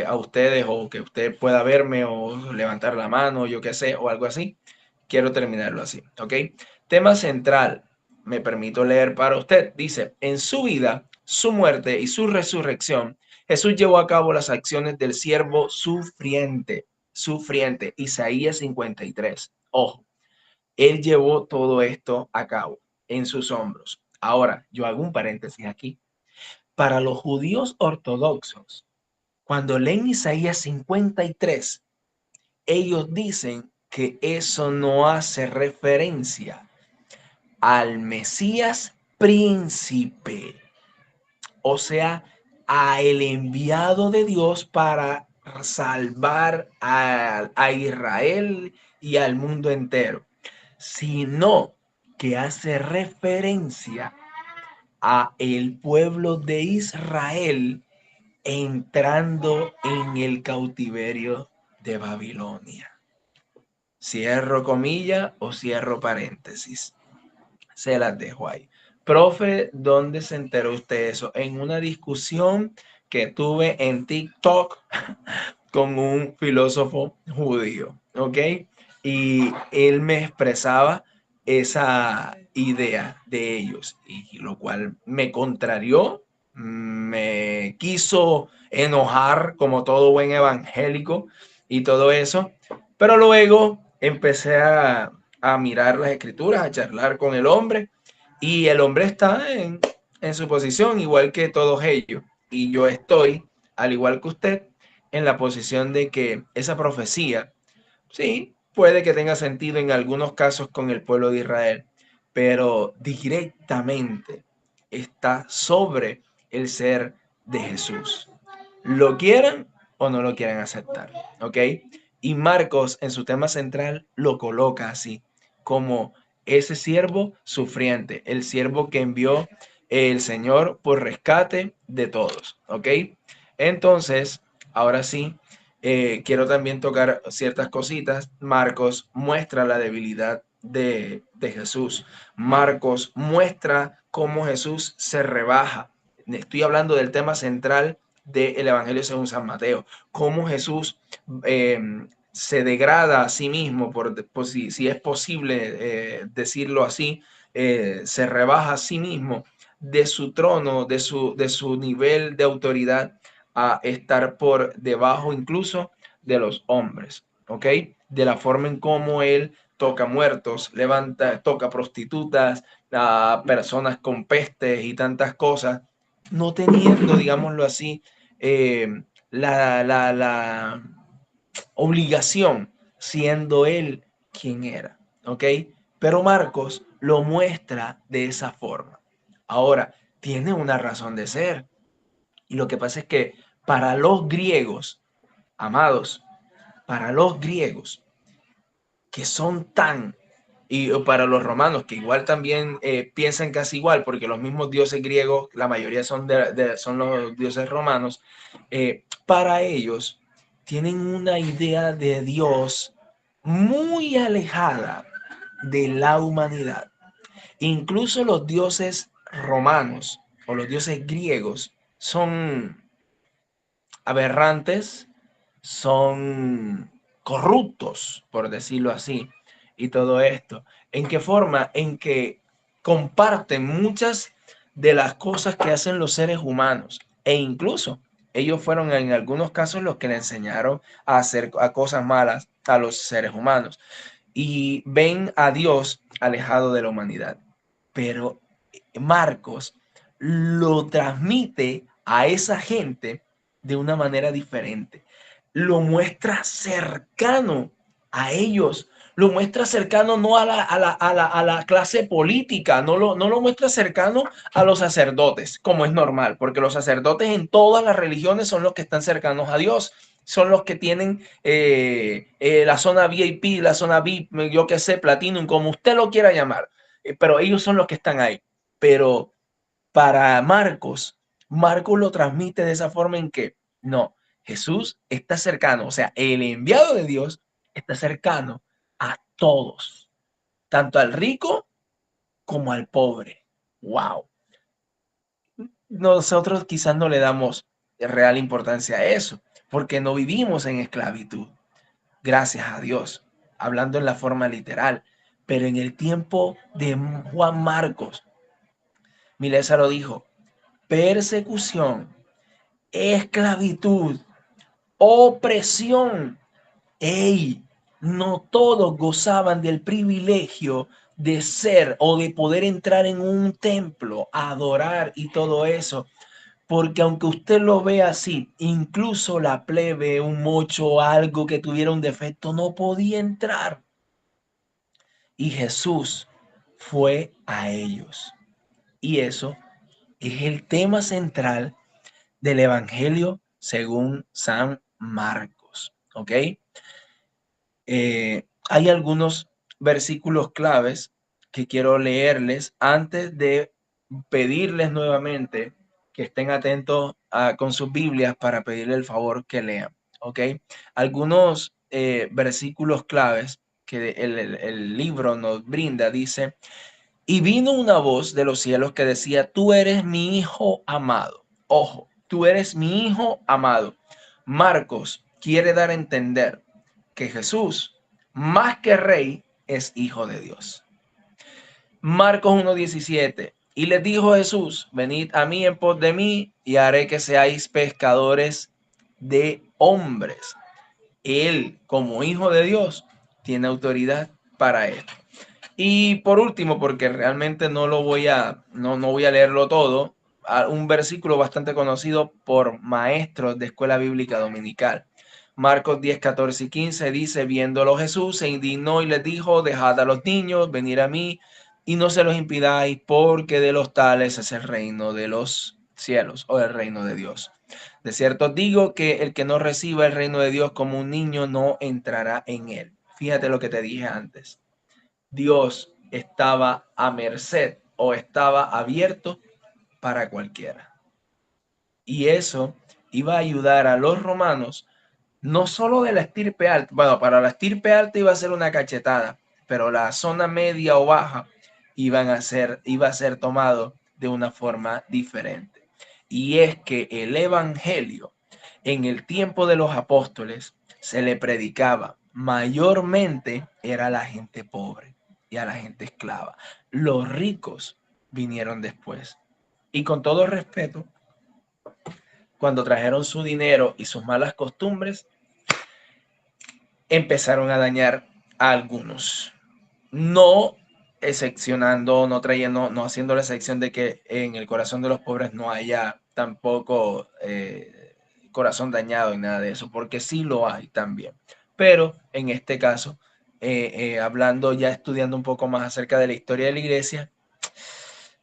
a ustedes o que usted pueda verme o levantar la mano, yo qué sé, o algo así. Quiero terminarlo así, ¿ok? Tema central, me permito leer para usted. Dice, en su vida, su muerte y su resurrección, Jesús llevó a cabo las acciones del siervo sufriente. Isaías 53. Ojo, él llevó todo esto a cabo en sus hombros. Ahora, yo hago un paréntesis aquí. Para los judíos ortodoxos, cuando leen Isaías 53, ellos dicen que eso no hace referencia al Mesías príncipe, o sea, a el enviado de Dios para salvar a Israel y al mundo entero, sino que hace referencia a el pueblo de Israel entrando en el cautiverio de Babilonia. Cierro comilla o cierro paréntesis. Se las dejo ahí. Profe, ¿dónde se enteró usted eso? En una discusión que tuve en TikTok con un filósofo judío, ¿ok? Y él me expresaba esa idea de ellos, y lo cual me contrarió, me quiso enojar como todo buen evangélico y todo eso, pero luego empecé a mirar las escrituras, a charlar con el hombre, y el hombre está en su posición, igual que todos ellos, y yo estoy, al igual que usted, en la posición de que esa profecía, sí, puede que tenga sentido en algunos casos con el pueblo de Israel, pero directamente está sobre el ser de Jesús. Lo quieran o no lo quieran aceptar, ¿ok? Y Marcos en su tema central lo coloca así, como ese siervo sufriente, el siervo que envió el Señor por rescate de todos, ¿ok? Entonces, ahora sí, quiero también tocar ciertas cositas. Marcos muestra la debilidad de Jesús. Marcos muestra cómo Jesús se rebaja. Estoy hablando del tema central del Evangelio según San Mateo. Cómo Jesús se degrada a sí mismo, por si es posible decirlo así, se rebaja a sí mismo de su trono, de su nivel de autoridad, a estar por debajo incluso de los hombres, ¿ok? De la forma en cómo él toca muertos, toca prostitutas, a personas con pestes y tantas cosas, no teniendo, digámoslo así, la obligación, siendo él quien era, ¿ok? Pero Marcos lo muestra de esa forma. Ahora, tiene una razón de ser. Y lo que pasa es que para los griegos, amados, para los griegos que son tan, y para los romanos que igual también piensan casi igual, porque los mismos dioses griegos, la mayoría son los dioses romanos, para ellos tienen una idea de Dios muy alejada de la humanidad. Incluso los dioses romanos o los dioses griegos son aberrantes, son corruptos, por decirlo así, y todo esto. ¿En qué forma? En que comparten muchas de las cosas que hacen los seres humanos. E incluso ellos fueron en algunos casos los que le enseñaron a hacer cosas malas a los seres humanos. Y ven a Dios alejado de la humanidad. Pero Marcos lo transmite a esa gente de una manera diferente. Lo muestra cercano a ellos, lo muestra cercano no a la clase política, no lo muestra cercano a los sacerdotes, como es normal, porque los sacerdotes en todas las religiones son los que están cercanos a Dios, son los que tienen la zona VIP, la zona VIP, yo qué sé, Platinum, como usted lo quiera llamar, pero ellos son los que están ahí. Pero para Marcos lo transmite de esa forma en que no, Jesús está cercano, o sea, el enviado de Dios está cercano a todos, tanto al rico como al pobre. ¡Wow! Nosotros quizás no le damos real importancia a eso, porque no vivimos en esclavitud, gracias a Dios, hablando en la forma literal. Pero en el tiempo de Juan Marcos, Milesa lo dijo, persecución, esclavitud, opresión. ¡Ey! No todos gozaban del privilegio de ser o de poder entrar en un templo, adorar y todo eso. Porque aunque usted lo vea así, incluso la plebe, un mocho, algo que tuviera un defecto, no podía entrar. Y Jesús fue a ellos. Y eso es el tema central del Evangelio según San Marcos. ¿Ok? Hay algunos versículos claves que quiero leerles antes de pedirles nuevamente que estén atentos con sus Biblias para pedirle el favor que lean. ¿Ok? Algunos versículos claves que el libro nos brinda dice, y vino una voz de los cielos que decía, tú eres mi hijo amado. Ojo, tú eres mi hijo amado. Marcos quiere dar a entender que Jesús, más que rey, es hijo de Dios. Marcos 1:17. Y les dijo Jesús, venid a mí en pos de mí y haré que seáis pescadores de hombres. Él, como hijo de Dios, tiene autoridad para esto. Y por último, porque realmente no voy a leerlo todo, un versículo bastante conocido por maestros de escuela bíblica dominical. Marcos 10, 14 y 15 dice, viéndolo Jesús se indignó y les dijo, dejad a los niños venir a mí y no se los impidáis, porque de los tales es el reino de los cielos o el reino de Dios. De cierto digo que el que no reciba el reino de Dios como un niño no entrará en él. Fíjate lo que te dije antes. Dios estaba a merced o estaba abierto para cualquiera. Y eso iba a ayudar a los romanos, no solo de la estirpe alta, bueno, para la estirpe alta iba a ser una cachetada, pero la zona media o baja iba a ser tomado de una forma diferente. Y es que el evangelio en el tiempo de los apóstoles se le predicaba mayormente era a la gente pobre y a la gente esclava. Los ricos vinieron después. Y con todo respeto, cuando trajeron su dinero y sus malas costumbres, empezaron a dañar a algunos. No excepcionando, no trayendo, no haciendo la excepción de que en el corazón de los pobres no haya tampoco corazón dañado y nada de eso, porque sí lo hay también. Pero en este caso, hablando ya, estudiando un poco más acerca de la historia de la iglesia,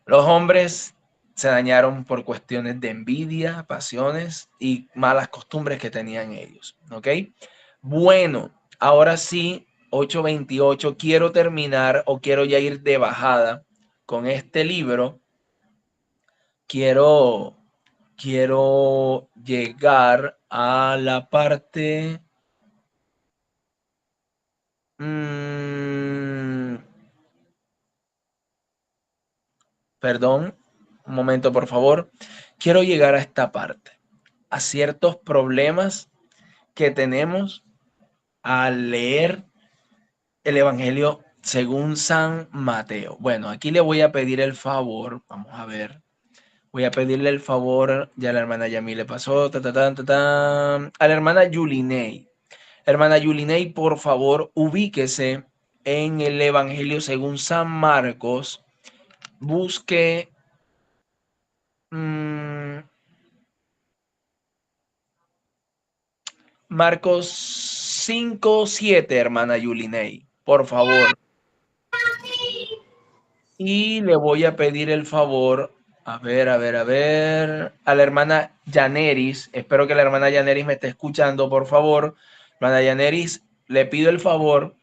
los hombres se dañaron por cuestiones de envidia, pasiones y malas costumbres que tenían ellos. ¿Ok? Bueno, ahora sí, 8:28, quiero terminar o quiero ya ir de bajada con este libro. Quiero llegar a la parte... perdón, un momento por favor. Quiero llegar a esta parte, a ciertos problemas que tenemos al leer el Evangelio según San Mateo. Bueno, aquí le voy a pedir el favor, vamos a ver, Voy a pedirle el favor, ya la hermana Yami le pasó, a la hermana Yulinei. Hermana Yulinei, por favor, ubíquese en el Evangelio según San Marcos. Busque Marcos 5:7, hermana Yulinei, por favor. Y le voy a pedir el favor, a ver, a la hermana Yaneris. Espero que la hermana Yaneris me esté escuchando, por favor. Hermana Yaneris, le pido el favor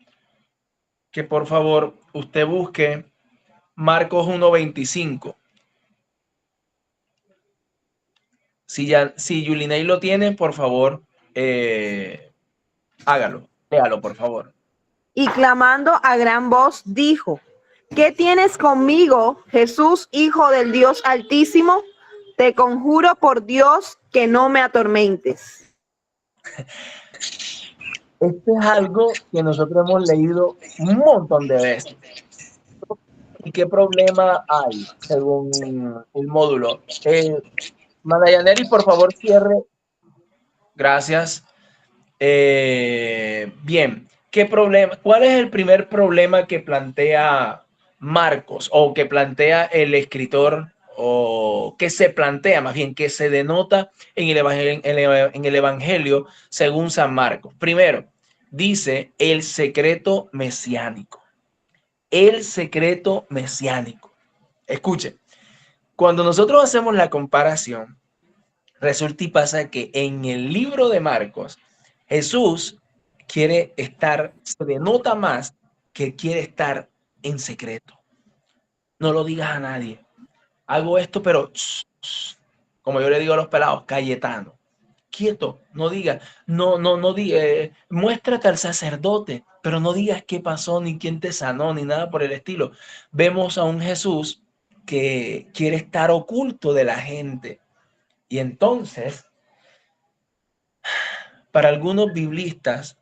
que por favor usted busque Marcos 1:25. Si Yulinei lo tiene, por favor, hágalo, léalo, por favor. Y clamando a gran voz dijo: ¿qué tienes conmigo, Jesús, Hijo del Dios Altísimo? Te conjuro por Dios que no me atormentes. Esto es algo que nosotros hemos leído un montón de veces. ¿Y qué problema hay según el módulo? Manayaneri, por favor, cierre. Gracias. Bien, ¿qué problema? ¿Cuál es el primer problema que plantea Marcos o que plantea el escritor o que se plantea más bien, que se denota en el Evangelio según San Marcos? Primero, dice el secreto mesiánico. El secreto mesiánico. Escuchen, cuando nosotros hacemos la comparación, resulta y pasa que en el libro de Marcos, Jesús se denota más que quiere estar en secreto. No lo digas a nadie. Hago esto, pero como yo le digo a los pelados, Cayetano, quieto, no digas, no digas, muéstrate al sacerdote, pero no digas qué pasó, ni quién te sanó, ni nada por el estilo. Vemos a un Jesús que quiere estar oculto de la gente. Y entonces, para algunos biblistas,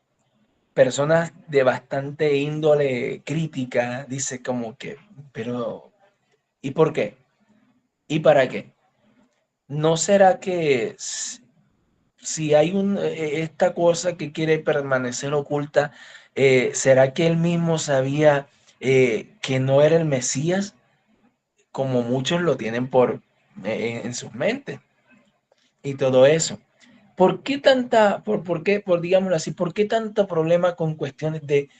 personas de bastante índole crítica, dice como que, pero, ¿y por qué? ¿Y para qué? ¿No será que si hay esta cosa que quiere permanecer oculta, será que él mismo sabía que no era el Mesías, como muchos lo tienen en sus mentes y todo eso? ¿Por qué digámoslo así, por qué tanto problema con cuestiones de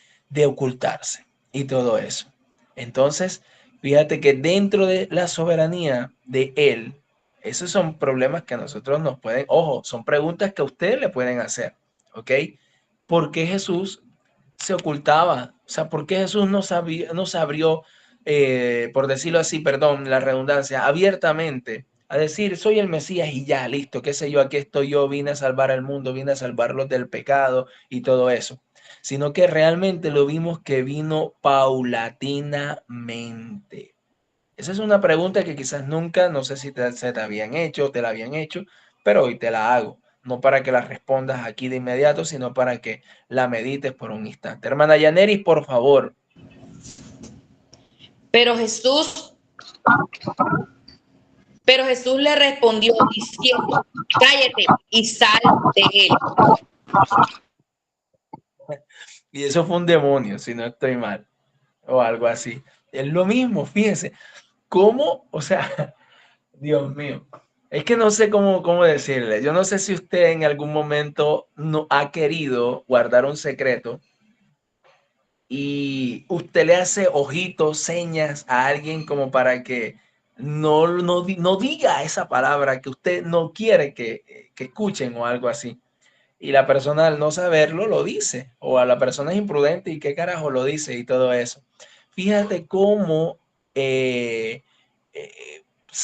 ocultarse y todo eso? Entonces, fíjate que dentro de la soberanía de él, esos son problemas que a nosotros nos pueden, ojo, son preguntas que a ustedes le pueden hacer, ¿ok? ¿Por qué Jesús se ocultaba? O sea, ¿por qué Jesús no se abrió, por decirlo así, perdón, la redundancia, abiertamente a decir, soy el Mesías y ya, listo, qué sé yo, aquí estoy yo, vine a salvar al mundo, vine a salvarlos del pecado y todo eso? Sino que realmente lo vimos que vino paulatinamente. Esa es una pregunta que quizás nunca, no sé si se te habían hecho o te la habían hecho, pero hoy te la hago. No para que la respondas aquí de inmediato, sino para que la medites por un instante. Hermana Yaneris, por favor. Pero Jesús le respondió diciendo: cállate y sal de él. Y eso fue un demonio, si no estoy mal, o algo así. Es lo mismo, fíjense. ¿Cómo? O sea, Dios mío. Es que no sé cómo decirle. Yo no sé si usted en algún momento no ha querido guardar un secreto y usted le hace ojitos, señas a alguien como para que no diga esa palabra que usted no quiere que escuchen o algo así. Y la persona al no saberlo lo dice, o a la persona es imprudente y qué carajo lo dice y todo eso. Fíjate cómo se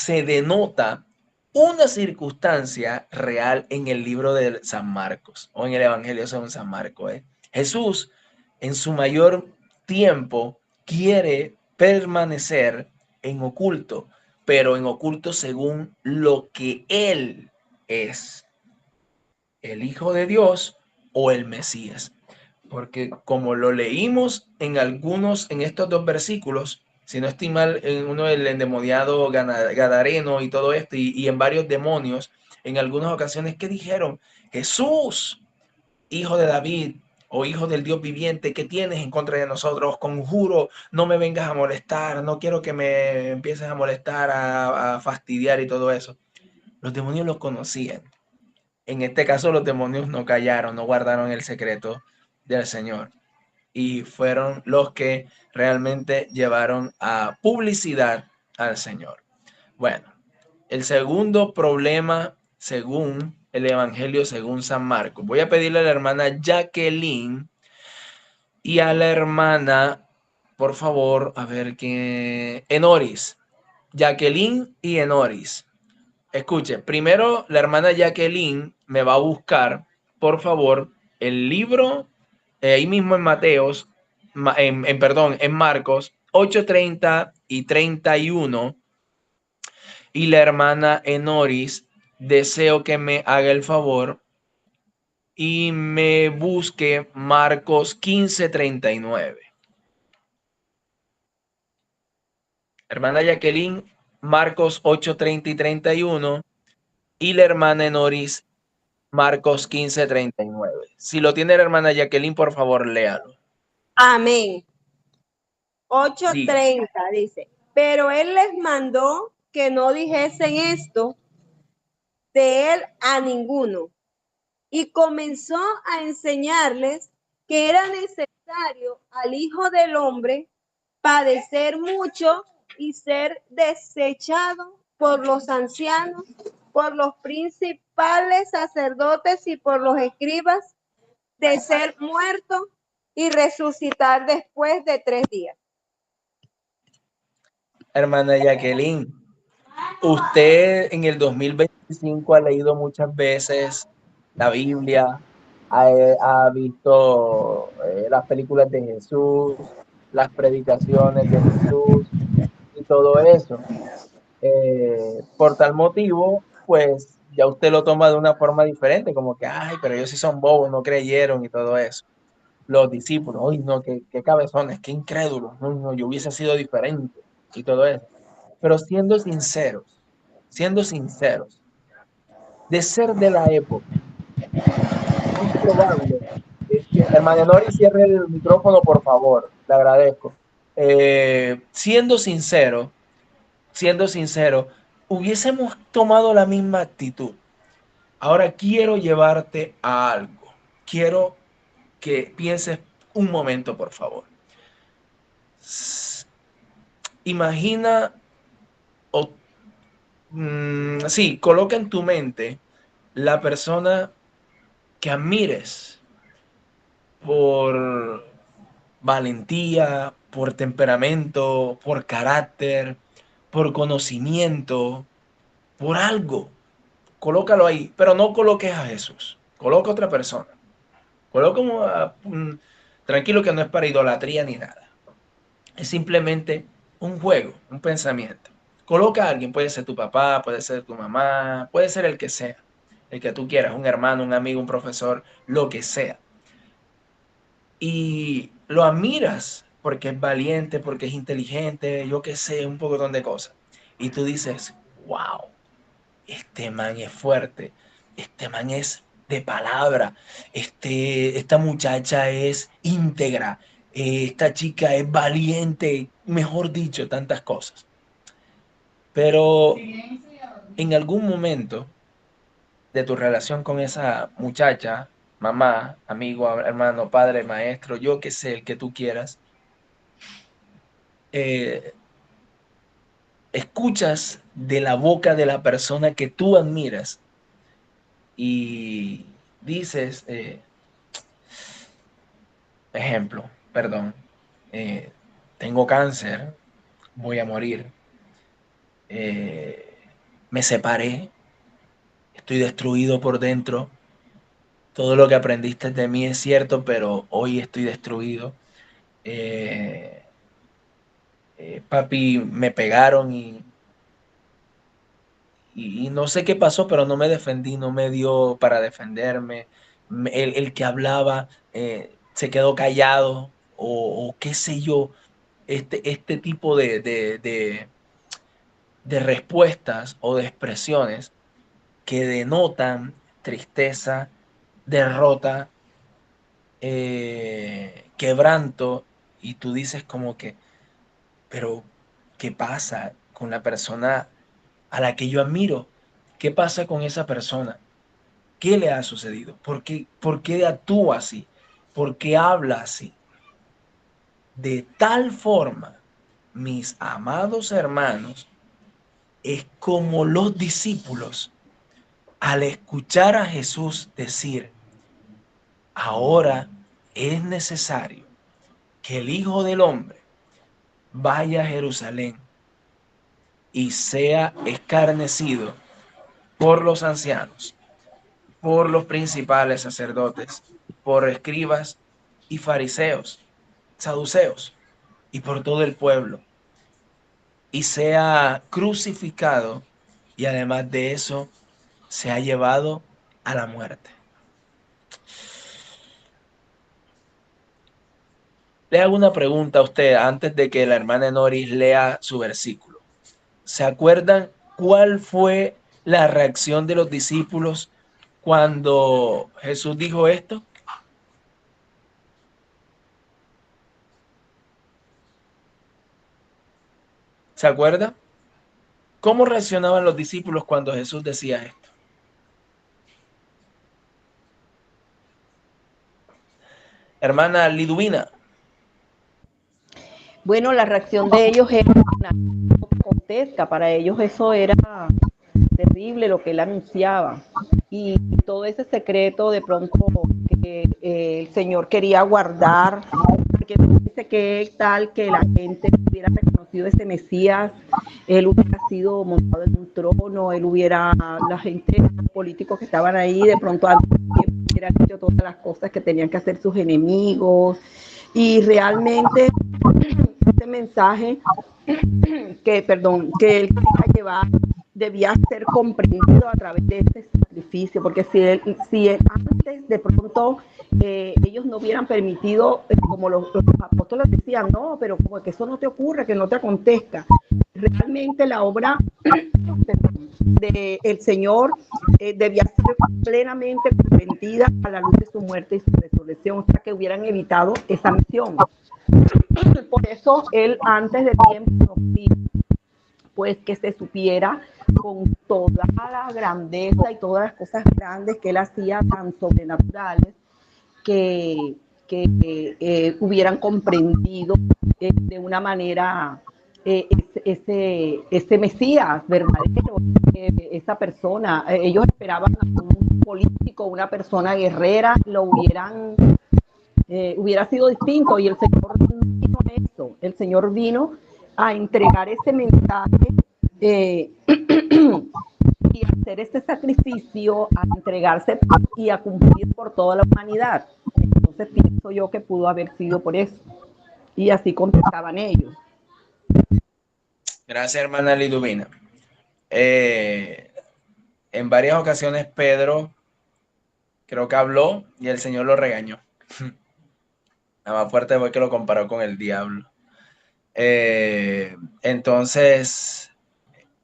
denota una circunstancia real en el libro de San Marcos o en el Evangelio según San Marcos. Jesús en su mayor tiempo quiere permanecer en oculto, pero en oculto según lo que él es, el Hijo de Dios o el Mesías. Porque como lo leímos en estos dos versículos, si no estoy mal, en uno del endemoniado gadareno y todo esto, y en varios demonios, en algunas ocasiones, ¿qué dijeron? Jesús, hijo de David, o hijo del Dios viviente, ¿qué tienes en contra de nosotros? Conjuro, no me vengas a molestar, no quiero que me empieces a molestar, a fastidiar y todo eso. Los demonios los conocían. En este caso, los demonios no callaron, no guardaron el secreto del Señor. Y fueron los que realmente llevaron a publicidad al Señor. Bueno, el segundo problema, según el Evangelio, según San Marcos. Voy a pedirle a la hermana Jacqueline y a la hermana, por favor, a ver qué... Enoris. Jacqueline y Enoris. Escuche, primero la hermana Jacqueline me va a buscar, por favor, el libro, ahí mismo en Mateos, perdón, en Marcos 8:30 y 31. Y la hermana Enoris, deseo que me haga el favor y me busque Marcos 15:39. Hermana Jacqueline, Marcos 8:30 y 31. Y la hermana Enoris, Marcos 15:39. Si lo tiene la hermana Jacqueline, por favor, léalo. Amén. Sí. 8:30 dice, pero él les mandó que no dijesen esto de él a ninguno. Y comenzó a enseñarles que era necesario al Hijo del Hombre padecer mucho y ser desechado por los ancianos, por los principales sacerdotes y por los escribas, de ser muerto y resucitar después de 3 días. Hermana Jacqueline, usted en el 2025 ha leído muchas veces la Biblia, ha visto las películas de Jesús, las predicaciones de Jesús y todo eso. Por tal motivo, pues ya usted lo toma de una forma diferente, como que, ay, pero ellos sí son bobos, no creyeron y todo eso. Los discípulos, uy, no, qué cabezones, qué incrédulos, no, yo hubiese sido diferente y todo eso. Pero siendo sinceros, de ser de la época, muy probable es que, hermana Nori, cierre el micrófono, por favor, le agradezco. Siendo sincero, hubiésemos tomado la misma actitud. Ahora quiero llevarte a algo. Quiero que pienses un momento, por favor. Imagina, sí, coloca en tu mente la persona que admires por valentía, por temperamento, por carácter, por conocimiento, por algo. Colócalo ahí, pero no coloques a Jesús. Coloca a otra persona. Coloca tranquilo, que no es para idolatría ni nada. Es simplemente un juego, un pensamiento. Coloca a alguien, puede ser tu papá, puede ser tu mamá, puede ser el que sea, el que tú quieras, un hermano, un amigo, un profesor, lo que sea. Y lo admiras porque es valiente, porque es inteligente, yo qué sé, un poco de cosas. Y tú dices, wow, este man es fuerte, este man es de palabra, esta muchacha es íntegra, esta chica es valiente, mejor dicho, tantas cosas. Pero en algún momento de tu relación con esa muchacha, mamá, amigo, hermano, padre, maestro, yo que sé, el que tú quieras, escuchas de la boca de la persona que tú admiras y dices, ejemplo, perdón, tengo cáncer, voy a morir, me separé, estoy destruido por dentro, todo lo que aprendiste de mí es cierto, pero hoy estoy destruido. Papi, me pegaron y no sé qué pasó, pero no me defendí, no me dio para defenderme. El que hablaba se quedó callado o qué sé yo. este tipo de respuestas o de expresiones que denotan tristeza, derrota, quebranto, y tú dices como que, pero ¿qué pasa con la persona a la que yo admiro? ¿Qué pasa con esa persona? ¿Qué le ha sucedido? ¿Por qué actúa así? ¿Por qué habla así? De tal forma, mis amados hermanos, es como los discípulos al escuchar a Jesús decir, ahora es necesario que el Hijo del Hombre vaya a Jerusalén y sea escarnecido por los ancianos, por los principales sacerdotes, por escribas y fariseos, saduceos, y por todo el pueblo, y sea crucificado, y además de eso, se ha llevado a la muerte. Le hago una pregunta a usted antes de que la hermana Noris lea su versículo. ¿Se acuerdan cuál fue la reacción de los discípulos cuando Jesús dijo esto? ¿Se acuerda? ¿Cómo reaccionaban los discípulos cuando Jesús decía esto? Hermana Liduvina. Bueno, la reacción de ellos era grotesca, para ellos eso era terrible lo que él anunciaba. Y todo ese secreto de pronto que el Señor quería guardar, porque dice que tal que la gente hubiera reconocido ese Mesías, él hubiera sido montado en un trono, él hubiera, la gente, los políticos que estaban ahí, de pronto hubieran hecho todas las cosas que tenían que hacer sus enemigos. Y realmente ese mensaje que él quería llevar debía ser comprendido a través de este sacrificio, porque si él antes de pronto ellos no hubieran permitido, como los apóstoles decían, no, pero como que eso no te ocurre, que no te acontezca. Realmente la obra del Señor debía ser plenamente comprendida a la luz de su muerte y su resurrección, o sea que hubieran evitado esa misión. Por eso él antes de tiempo no quería, pues, que se supiera con toda la grandeza y todas las cosas grandes que él hacía, tan sobrenaturales, que hubieran comprendido de una manera ese Mesías verdadero, esa persona. Ellos esperaban a un político, una persona guerrera, lo hubiera sido distinto, y el Señor no vino a eso. El Señor vino a entregar ese mensaje y hacer ese sacrificio, a entregarse y a cumplir por toda la humanidad. Entonces pienso yo que pudo haber sido por eso. Y así contestaban ellos. Gracias, hermana Liduvina. En varias ocasiones Pedro creo que habló y el Señor lo regañó. La más fuerte fue que lo comparó con el diablo. Entonces,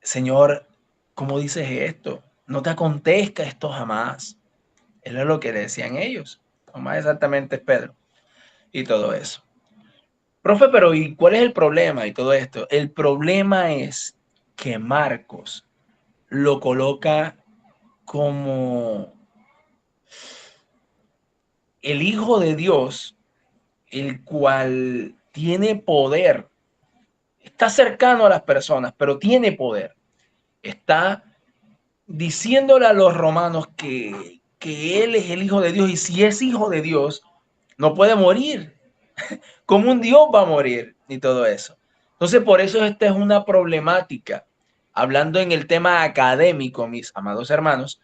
Señor, ¿cómo dices esto? No te acontezca esto jamás. Eso es lo que le decían ellos. O más exactamente es Pedro. Y todo eso. Profe, pero ¿y cuál es el problema y todo esto? El problema es que Marcos lo coloca como el Hijo de Dios, el cual tiene poder. Está cercano a las personas, pero tiene poder. Está diciéndole a los romanos que Él es el Hijo de Dios, y si es Hijo de Dios, no puede morir. Como un Dios va a morir y todo eso. Entonces, por eso esta es una problemática. Hablando en el tema académico, mis amados hermanos,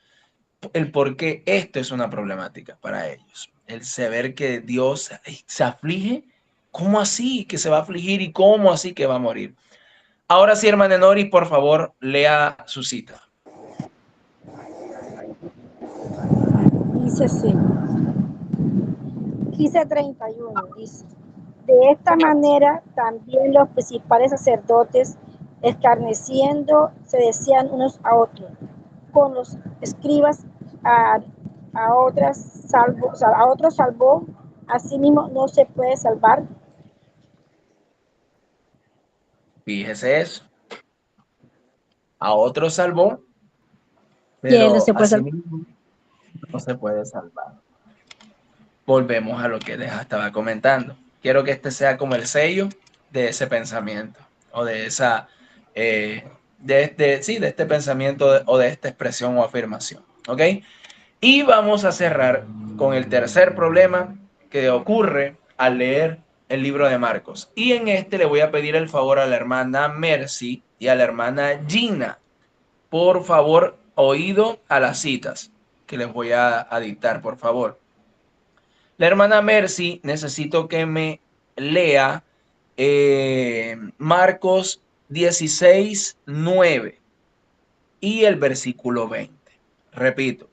el por qué esto es una problemática para ellos. El saber que Dios se aflige. ¿Cómo así que se va a afligir y cómo así que va a morir? Ahora sí, hermana Nori, por favor, lea su cita. Dice sí. 15:31, dice. De esta manera también los principales sacerdotes, escarneciendo, se decían unos a otros, con los escribas a, a otros salvó, a sí mismo no se puede salvar. Fíjese eso. A otro salvó, Y él no pero se a puede sí salvar. mismo no se puede salvar. Volvemos a lo que les estaba comentando. Quiero que este sea como el sello de ese pensamiento o de esa, sí, de este pensamiento o de esta expresión o afirmación. ¿Ok? Y vamos a cerrar con el tercer problema que ocurre al leer el libro de Marcos. Y en este le voy a pedir el favor a la hermana Mercy y a la hermana Gina. Por favor, oído a las citas que les voy a dictar, por favor. La hermana Mercy, necesito que me lea Marcos 16:9 y el versículo 20. Repito,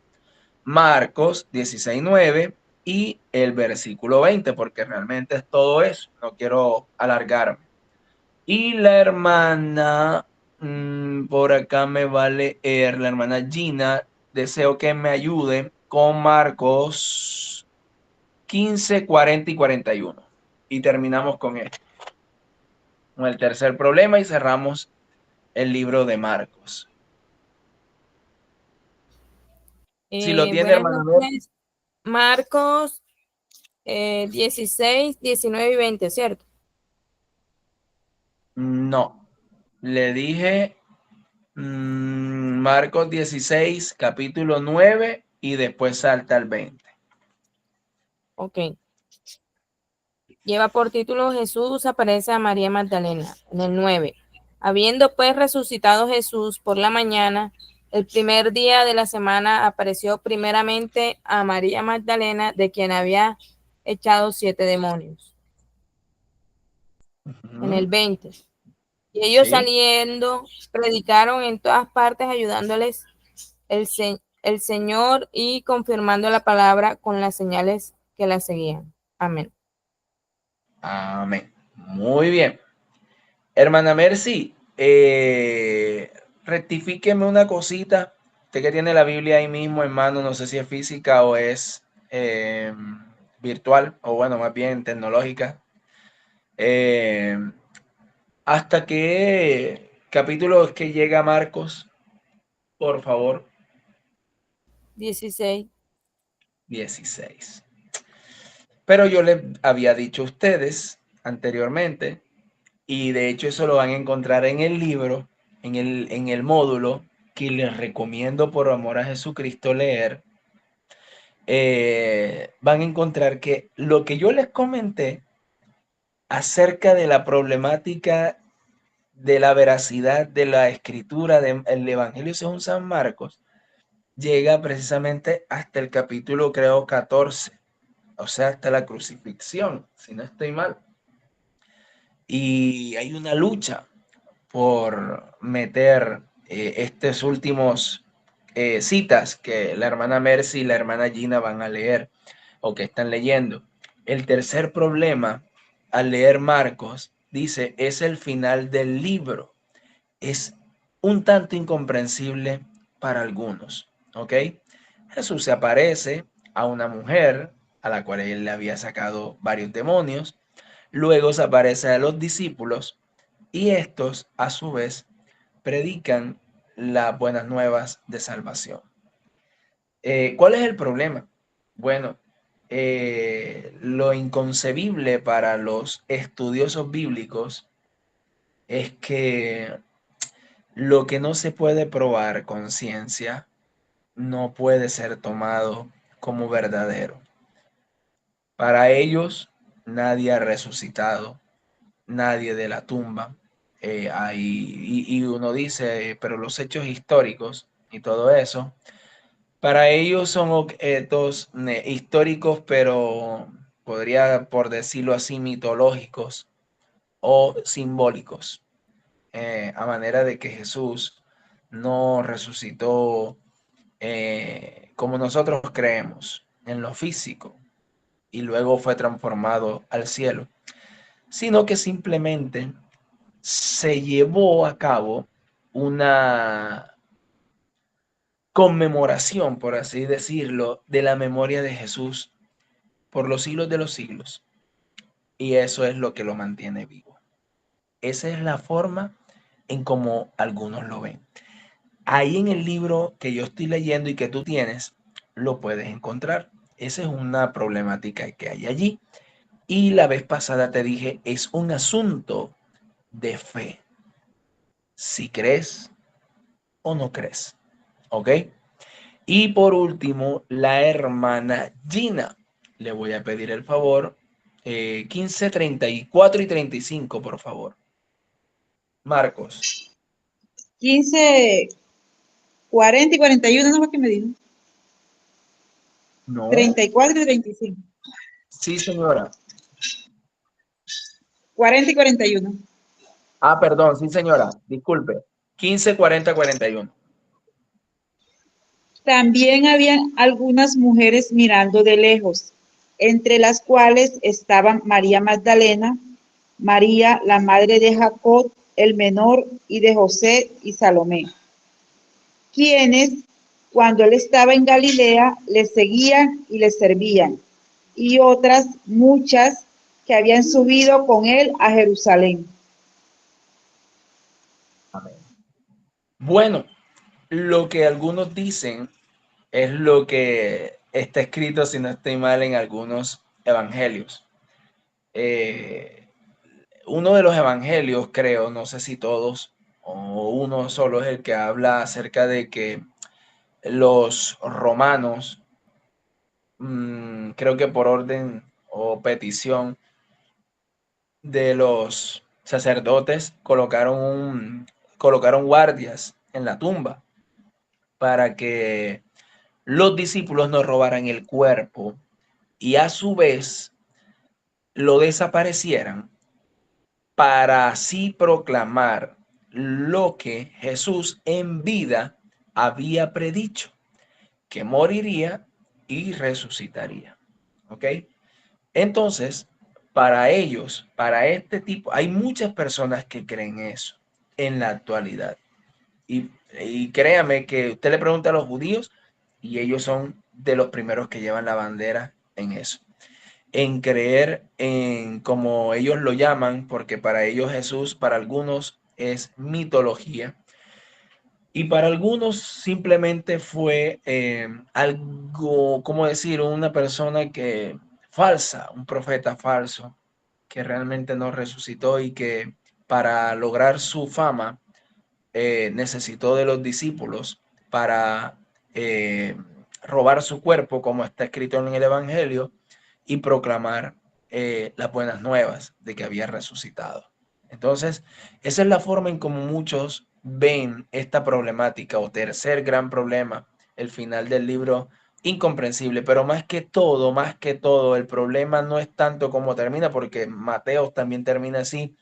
Marcos 16:9 y el versículo 20, porque realmente es todo eso. No quiero alargarme. Y la hermana, por acá me va a leer, la hermana Gina, deseo que me ayude con Marcos 15, 40 y 41. Y terminamos con esto, con el tercer problema y cerramos el libro de Marcos. Si lo tiene, Buenas hermano. noches. Marcos 16, 19 y 20, ¿cierto? No, le dije Marcos 16, capítulo 9 y después salta al 20. Ok. Lleva por título Jesús aparece a María Magdalena, en el 9. Habiendo pues resucitado Jesús por la mañana, el primer día de la semana apareció primeramente a María Magdalena, de quien había echado 7 demonios. En el 20. Y ellos Sí. saliendo, predicaron en todas partes, ayudándoles el Señor y confirmando la palabra con las señales que la seguían. Amén. Amén. Muy bien. Hermana Mercy, rectifíqueme una cosita. Usted que tiene la Biblia ahí mismo en mano, no sé si es física o es virtual, o bueno, más bien tecnológica. ¿Hasta qué capítulo es que llega Marcos? Por favor. 16. 16. Pero yo les había dicho a ustedes anteriormente, y de hecho eso lo van a encontrar en el libro, en el módulo que les recomiendo por amor a Jesucristo leer. Van a encontrar que lo que yo les comenté acerca de la problemática de la veracidad de la escritura del Evangelio según San Marcos llega precisamente hasta el capítulo, creo, 14, o sea, hasta la crucifixión, si no estoy mal. Y hay una lucha por meter estos últimos citas que la hermana Mercy y la hermana Gina van a leer o que están leyendo. El tercer problema al leer Marcos dice es el final del libro. Es un tanto incomprensible para algunos, ¿ok? Jesús se aparece a una mujer a la cual él le había sacado varios demonios, luego se aparece a los discípulos y estos a su vez predican las buenas nuevas de salvación. ¿Cuál es el problema? Bueno, lo inconcebible para los estudiosos bíblicos es que lo que no se puede probar con ciencia no puede ser tomado como verdadero. Para ellos, nadie ha resucitado, nadie de la tumba. Y uno dice, pero los hechos históricos y todo eso, para ellos son objetos históricos, pero podría, por decirlo así, mitológicos o simbólicos, a manera de que Jesús no resucitó como nosotros creemos, en lo físico, y luego fue transformado al cielo. sino que simplemente se llevó a cabo una conmemoración, por así decirlo, de la memoria de Jesús por los siglos de los siglos. Y eso es lo que lo mantiene vivo. Esa es la forma en como algunos lo ven. Ahí en el libro que yo estoy leyendo y que tú tienes, lo puedes encontrar. Esa es una problemática que hay allí. Y la vez pasada te dije, es un asunto de fe. Si crees o no crees. ¿Ok? Y por último, la hermana Gina. Le voy a pedir el favor. 15, 34 y 35, por favor. Marcos. 15, 40 y 41, ¿no es lo que me dijo? No. 34 y 35. Sí, señora. 40 y 41. Ah, perdón, sí, señora. Disculpe. 15, 40, 41. También había algunas mujeres mirando de lejos, entre las cuales estaban María Magdalena, María, la madre de Jacob, el menor, y de José y Salomé, quienes, cuando él estaba en Galilea, le seguían y le servían, y otras muchas que habían subido con él a Jerusalén. Amén. Bueno, lo que algunos dicen es lo que está escrito, si no estoy mal, en algunos evangelios. Uno de los evangelios, creo, no sé si todos, o uno solo es el que habla acerca de que los romanos, creo que por orden o petición de los sacerdotes, colocaron guardias en la tumba para que los discípulos no robaran el cuerpo y a su vez lo desaparecieran para así proclamar lo que Jesús en vida había predicho, que moriría y resucitaría. ¿Ok? Entonces, para ellos, para este tipo, hay muchas personas que creen eso en la actualidad. Y créame que usted le pregunta a los judíos y ellos son de los primeros que llevan la bandera en eso. En creer en, como ellos lo llaman, porque para ellos Jesús, para algunos es mitología, y para algunos simplemente fue algo, ¿cómo decir? Una persona que falsa, un profeta falso, que realmente no resucitó y que para lograr su fama necesitó de los discípulos para robar su cuerpo, como está escrito en el Evangelio, y proclamar las buenas nuevas de que había resucitado. Entonces, esa es la forma en como muchos ven esta problemática o tercer gran problema, el final del libro incomprensible, pero más que todo, el problema no es tanto como termina, porque Mateo también termina así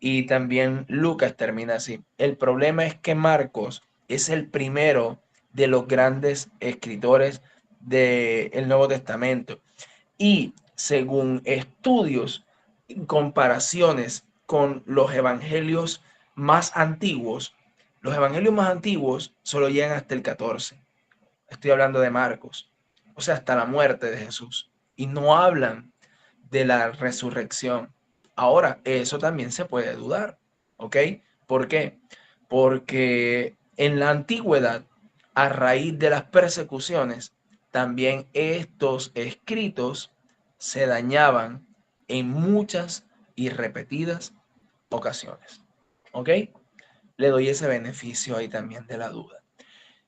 y también Lucas termina así. El problema es que Marcos es el primero de los grandes escritores del Nuevo Testamento y según estudios y comparaciones con los evangelios más antiguos, los evangelios más antiguos solo llegan hasta el 14. Estoy hablando de Marcos, o sea, hasta la muerte de Jesús. Y no hablan de la resurrección. Ahora, eso también se puede dudar, ¿ok? ¿Por qué? Porque en la antigüedad, a raíz de las persecuciones, también estos escritos se dañaban en muchas y repetidas ocasiones, ¿ok? Le doy ese beneficio ahí también de la duda.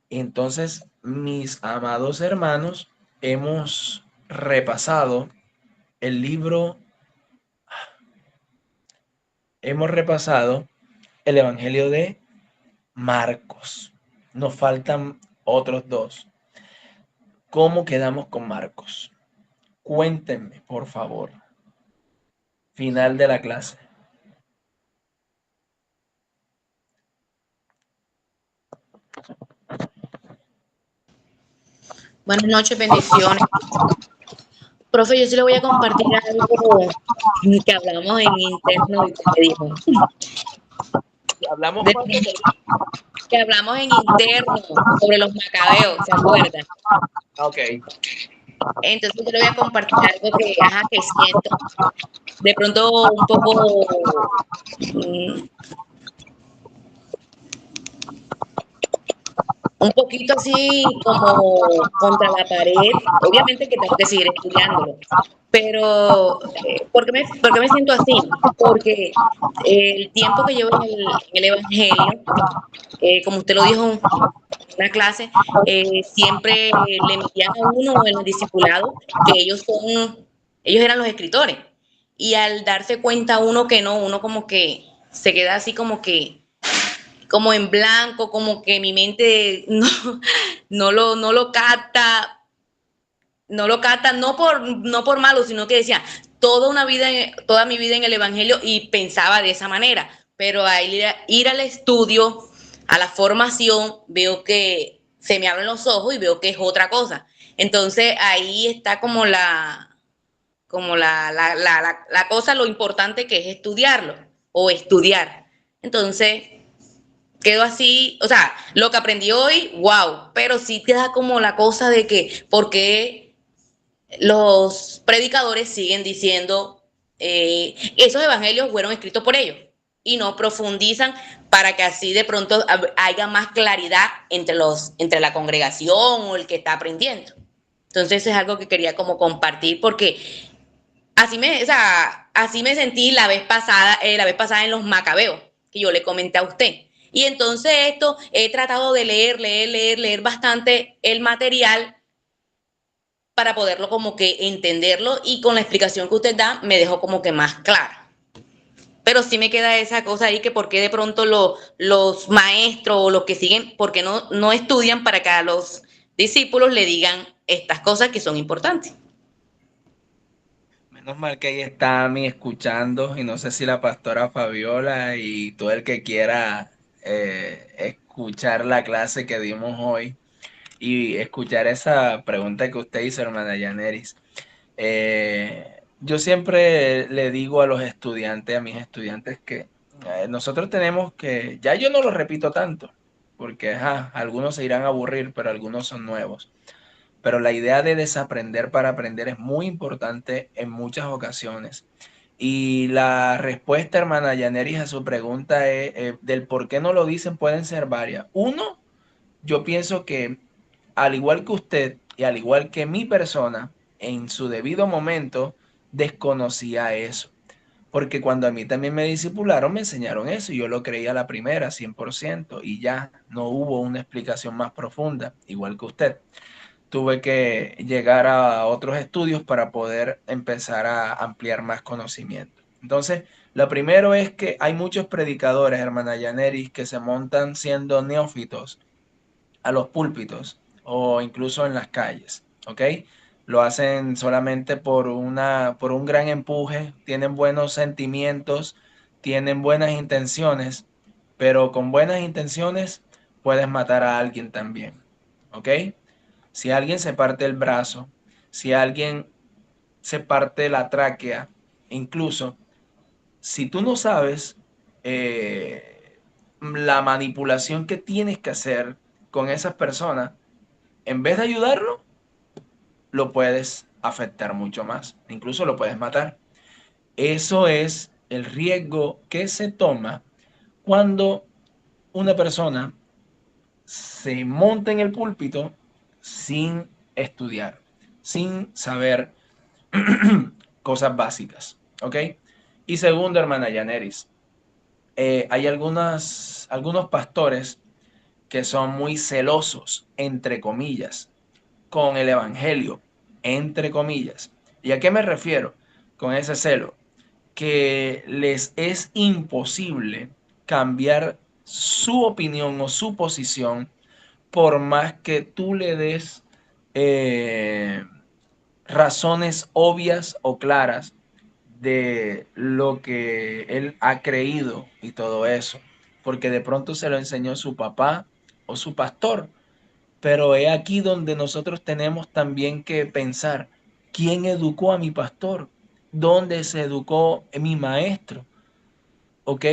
Entonces, mis amados hermanos, hemos repasado el libro, hemos repasado el Evangelio de Marcos. Nos faltan otros dos. ¿Cómo quedamos con Marcos? Cuéntenme, por favor. Final de la clase. Buenas noches, bendiciones. Profe, yo sí le voy a compartir algo que hablamos en interno y que me dijo. Hablamos De- más. que hablamos en interno sobre los macabeos, ¿se acuerdan? Ok. Entonces yo le voy a compartir algo que, ajá, que siento. De pronto un poco mm, un poquito así como contra la pared. Obviamente que tengo que seguir estudiándolo. Pero, ¿por qué me siento así? Porque el tiempo que llevo en el Evangelio, como usted lo dijo en una clase, siempre le metían a uno en los discipulados que ellos eran los escritores. Y al darse cuenta uno que no, uno como que se queda así como en blanco, como que mi mente no lo capta, no por malo, sino que decía, toda mi vida en el Evangelio y pensaba de esa manera. Pero al ir al estudio, a la formación, veo que se me abren los ojos y veo que es otra cosa. Entonces ahí está la cosa, lo importante que es estudiarlo o estudiar. Entonces, quedo así, o sea, lo que aprendí hoy, wow, pero sí te da como la cosa de que, ¿por qué los predicadores siguen diciendo esos evangelios fueron escritos por ellos y no profundizan para que así de pronto haya más claridad entre la congregación o el que está aprendiendo? Entonces es algo que quería como compartir porque así me sentí la vez pasada en los Macabeos, que yo le comenté a usted. Y entonces esto he tratado de leer bastante el material para poderlo como que entenderlo, y con la explicación que usted da me dejó como que más claro. Pero sí me queda esa cosa ahí, que por qué de pronto los maestros o los que siguen, por qué no estudian para que a los discípulos le digan estas cosas que son importantes. Menos mal que ahí está mi escuchando, y no sé si la pastora Fabiola y todo el que quiera escuchar la clase que dimos hoy y escuchar esa pregunta que usted hizo, hermana Yaneris. Yo siempre le digo a los estudiantes, a mis estudiantes, que nosotros tenemos que, ya yo no lo repito tanto, porque algunos se irán a aburrir, pero algunos son nuevos. Pero la idea de desaprender para aprender es muy importante en muchas ocasiones. Y la respuesta, hermana Yaneris, a su pregunta del por qué no lo dicen pueden ser varias. Uno, yo pienso que al igual que usted y al igual que mi persona, en su debido momento desconocía eso. Porque cuando a mí también me discipularon, me enseñaron eso y yo lo creía a la primera, 100%, y ya no hubo una explicación más profunda, igual que usted. Tuve que llegar a otros estudios para poder empezar a ampliar más conocimiento. Entonces, lo primero es que hay muchos predicadores, hermana Yaneris, que se montan siendo neófitos a los púlpitos o incluso en las calles, ¿ok? Lo hacen solamente por un gran empuje, tienen buenos sentimientos, tienen buenas intenciones, pero con buenas intenciones puedes matar a alguien también, ¿ok? Si alguien se parte el brazo, si alguien se parte la tráquea, incluso si tú no sabes la manipulación que tienes que hacer con esas personas, en vez de ayudarlo, lo puedes afectar mucho más, incluso lo puedes matar. Eso es el riesgo que se toma cuando una persona se monta en el púlpito sin estudiar, sin saber cosas básicas, ¿ok? Y segundo, hermana Yaneris, hay algunos pastores que son muy celosos, entre comillas, con el evangelio, entre comillas. ¿Y a qué me refiero con ese celo? Que les es imposible cambiar su opinión o su posición por más que tú le des eh, razones obvias o claras de lo que él ha creído y todo eso, porque de pronto se lo enseñó su papá o su pastor. Pero es aquí donde nosotros tenemos también que pensar, ¿Quién educó a mi pastor? ¿Dónde se educó mi maestro? ¿Ok?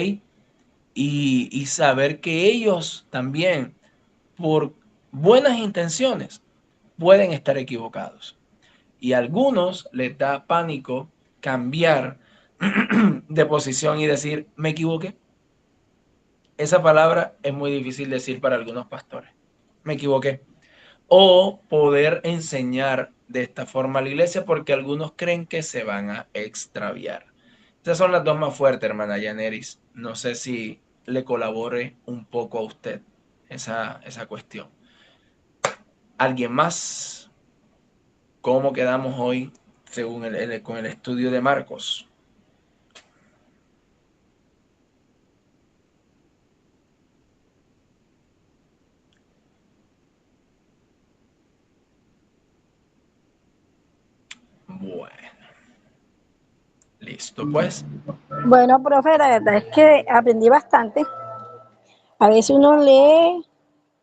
Y saber que ellos también, por buenas intenciones, pueden estar equivocados. Y a algunos les da pánico cambiar de posición y decir, me equivoqué. Esa palabra es muy difícil decir para algunos pastores. Me equivoqué. O poder enseñar de esta forma a la iglesia porque algunos creen que se van a extraviar. Esas son las dos más fuertes, hermana Yaneris. No sé si le colabore un poco a usted esa cuestión. ¿Alguien más? ¿Cómo quedamos hoy según con el estudio de Marcos? Bueno. Listo, pues. Bueno, profe, la verdad es que aprendí bastante. A veces uno lee,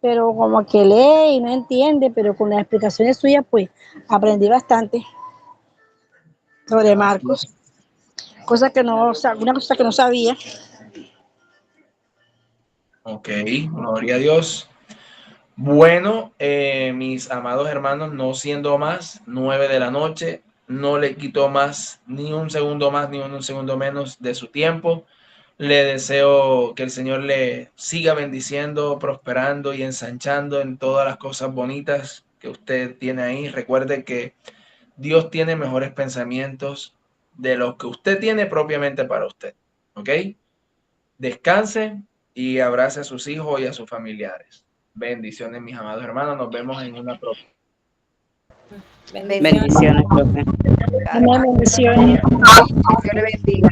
pero como que lee y no entiende, pero con las explicaciones suyas, pues aprendí bastante sobre Marcos. Cosas que no, alguna cosa que no sabía. Ok, gloria a Dios. Bueno, mis amados hermanos, no siendo más, 9 de la noche, no le quito más, ni un segundo más, ni un segundo menos de su tiempo. Le deseo que el Señor le siga bendiciendo, prosperando y ensanchando en todas las cosas bonitas que usted tiene ahí. Recuerde que Dios tiene mejores pensamientos de los que usted tiene propiamente para usted. ¿Ok? Descanse y abrace a sus hijos y a sus familiares. Bendiciones, mis amados hermanos. Nos vemos en una próxima. Bendiciones, profe. Bendiciones. Dios le bendiga.